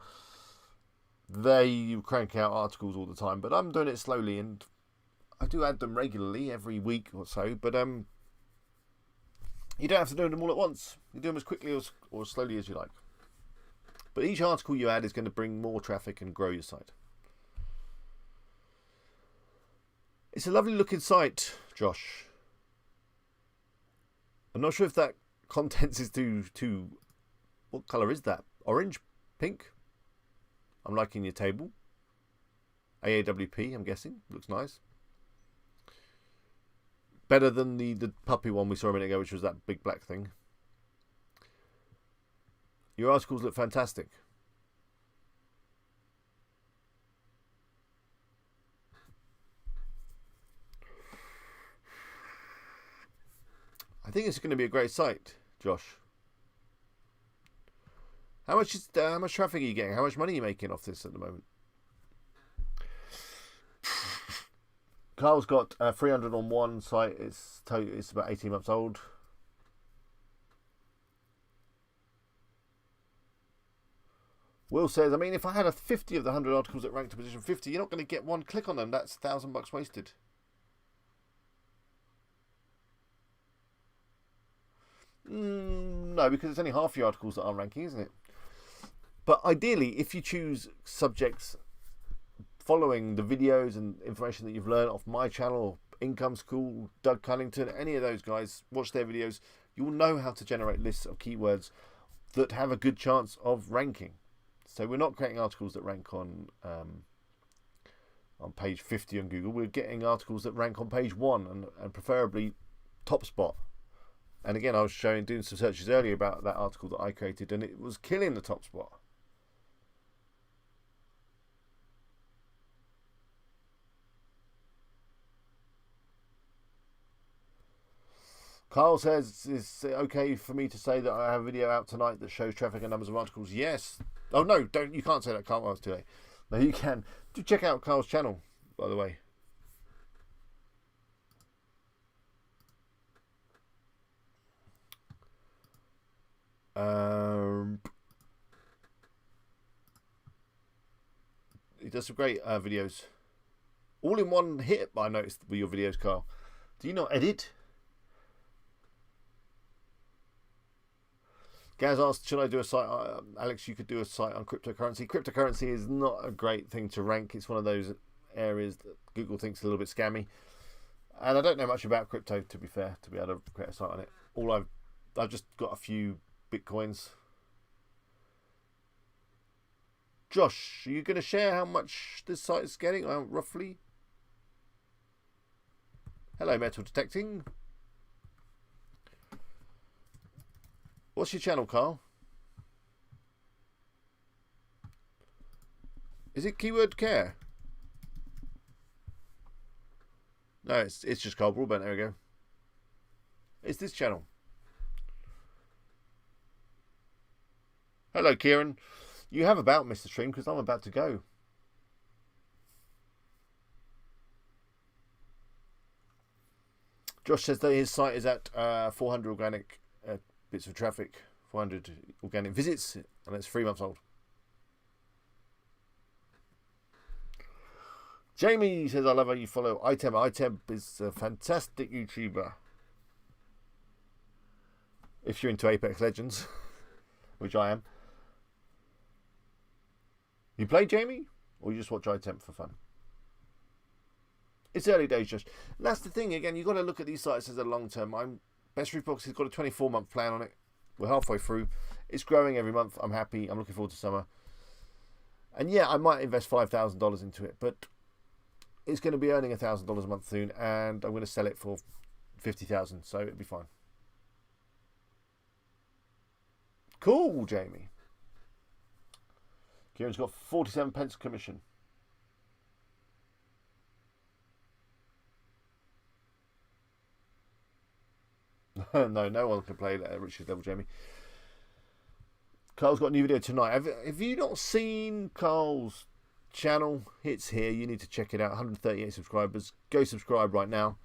they crank out articles all the time, but I'm doing it slowly, and I do add them regularly every week or so. But you don't have to do them all at once. You do them as quickly or as slowly as you like. But each article you add is going to bring more traffic and grow your site. It's a lovely looking site, Josh. I'm not sure if that contents is too. What colour is that? Orange? Pink? I'm liking your table. AAWP, I'm guessing. Looks nice. Better than the puppy one we saw a minute ago, which was that big black thing. Your articles look fantastic. I think it's going to be a great site, Josh. How much traffic are you getting? How much money are you making off this at the moment? Carl's got 300 on one site. It's about 18 months old. Will says, I mean, if I had 50 of the 100 articles that ranked to position 50, you're not going to get one click on them. That's $1,000 wasted. No, because it's only half your articles that are ranking, isn't it? But ideally, if you choose subjects following the videos and information that you've learned off my channel, Income School, Doug Cunnington, any of those guys, watch their videos, you will know how to generate lists of keywords that have a good chance of ranking. So we're not creating articles that rank on page 50 on Google. We're getting articles that rank on page 1 and preferably top spot. And again, I was doing some searches earlier about that article that I created, and it was killing the top spot. Carl says, is it okay for me to say that I have a video out tonight that shows traffic and numbers of articles? Yes. Oh, no, don't. You can't say that, Carl. Today. No, you can. Do check out Carl's channel, by the way. He does some great videos. All in one hit, I noticed, with your videos, Carl. Do you not edit? Gaz asked, should I do a site? Alex, you could do a site on cryptocurrency. Cryptocurrency is not a great thing to rank. It's one of those areas that Google thinks a little bit scammy. And I don't know much about crypto, to be fair, to be able to create a site on it. I've just got a few Bitcoins. Josh, are you going to share how much this site is getting, roughly? Hello, metal detecting. What's your channel, Carl? Is it keyword care? No, it's just Carl Broadbent. There we go. It's this channel. Hello, Kieran. You have about missed the stream because I'm about to go. Josh says that his site is at 400 organic bits of traffic, 400 organic visits, and it's 3 months old. Jamie says, I love how you follow Item. Item is a fantastic YouTuber. If you're into Apex Legends, which I am. You play, Jamie? Or you just watch Item for fun? It's early days, Josh. And that's the thing, again, you've got to look at these sites as a long term. Best Roof Box has got a 24-month plan on it. We're halfway through. It's growing every month. I'm happy. I'm looking forward to summer. And yeah, I might invest $5,000 into it, but it's going to be earning $1,000 a month soon, and I'm going to sell it for $50,000, so it'll be fine. Cool, Jamie. Kieran's got 47 pence commission. No one can play at Richard's level, Jamie. Carl's got a new video tonight. Have you not seen Carl's channel? It's here. You need to check it out. 138 subscribers. Go subscribe right now.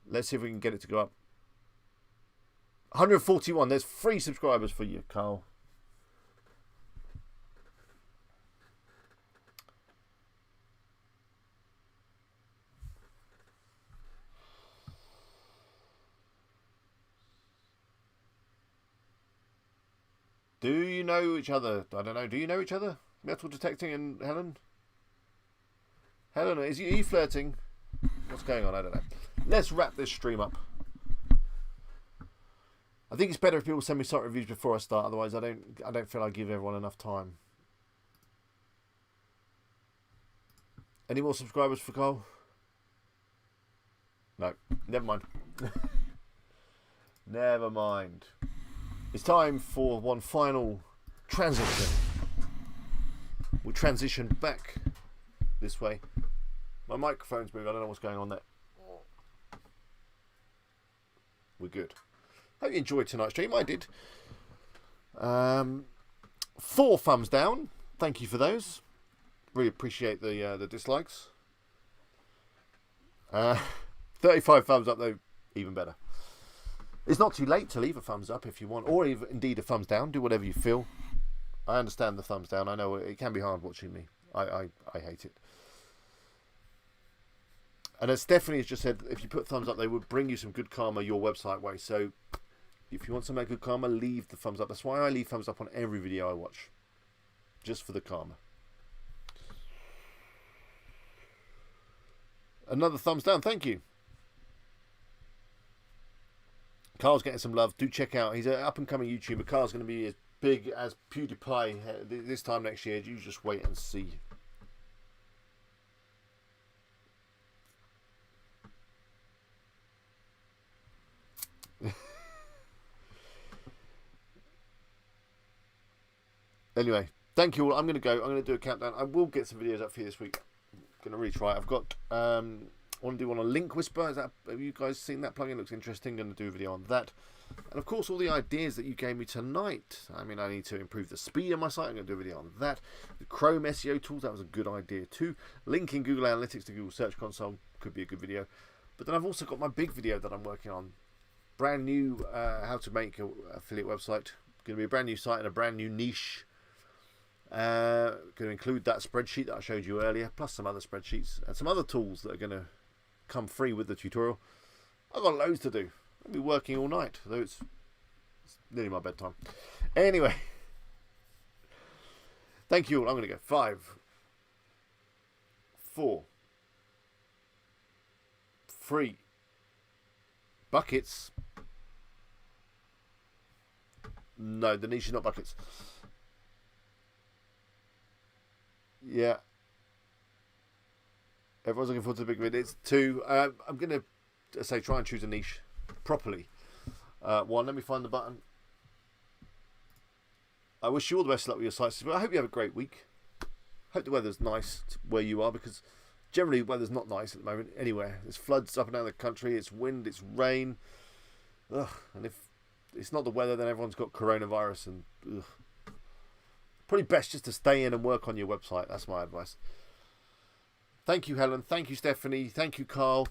Let's see if we can get it to go up. 141. There's 3 subscribers for you, Carl. Do you know each other? I don't know. Do you know each other? Metal detecting and Helen? Helen, are you flirting? What's going on? I don't know. Let's wrap this stream up. I think it's better if people send me site reviews before I start. Otherwise, I don't feel I give everyone enough time. Any more subscribers for Cole? No. Never mind. Never mind. It's time for one final transition. We'll transition back this way. My microphone's moving. I don't know what's going on there. We're good. Hope you enjoyed tonight's stream. I did. 4 thumbs down. Thank you for those. Really appreciate the dislikes. 35 thumbs up though, even better. It's not too late to leave a thumbs up if you want, or even, indeed a thumbs down. Do whatever you feel. I understand the thumbs down. I know it can be hard watching me. I hate it. And as Stephanie has just said, if you put thumbs up, they would bring you some good karma your website way. So if you want some good karma, leave the thumbs up. That's why I leave thumbs up on every video I watch. Just for the karma. Another thumbs down. Thank you. Carl's getting some love. Do check out. He's an up-and-coming YouTuber. Carl's going to be as big as PewDiePie this time next year. You just wait and see. Anyway, thank you all. I'm going to go. I'm going to do a countdown. I will get some videos up for you this week. I'm going to really try. I've got... I want to do one on Link Whisper. Have you guys seen that plugin? It looks interesting. Going to do a video on that. And of course, all the ideas that you gave me tonight. I mean, I need to improve the speed of my site. I'm going to do a video on that. The Chrome SEO tools, that was a good idea too. Linking Google Analytics to Google Search Console could be a good video. But then I've also got my big video that I'm working on. Brand new how to make an affiliate website. Going to be a brand new site and a brand new niche. Going to include that spreadsheet that I showed you earlier, plus some other spreadsheets and some other tools that are going to come free with the tutorial. I've got loads to do. I'll be working all night, though it's It's nearly my bedtime. Anyway, thank you all. I'm going to go 5, 4, 3 buckets. No, the niche is not buckets. Yeah. Everyone's looking forward to the big vid. It's 2. I'm going to say try and choose a niche properly. 1, let me find the button. I wish you all the best of luck with your sites. But I hope you have a great week. Hope the weather's nice where you are, because generally the weather's not nice at the moment anywhere. There's floods up and down the country. It's wind, it's rain. Ugh. And if it's not the weather, then everyone's got coronavirus. And ugh. Probably best just to stay in and work on your website. That's my advice. Thank you, Helen. Thank you, Stephanie. Thank you, Carl.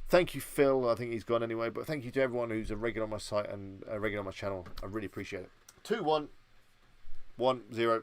Thank you, Phil. I think he's gone anyway. But thank you to everyone who's a regular on my site and a regular on my channel. I really appreciate it. 2, 1, 1, 0.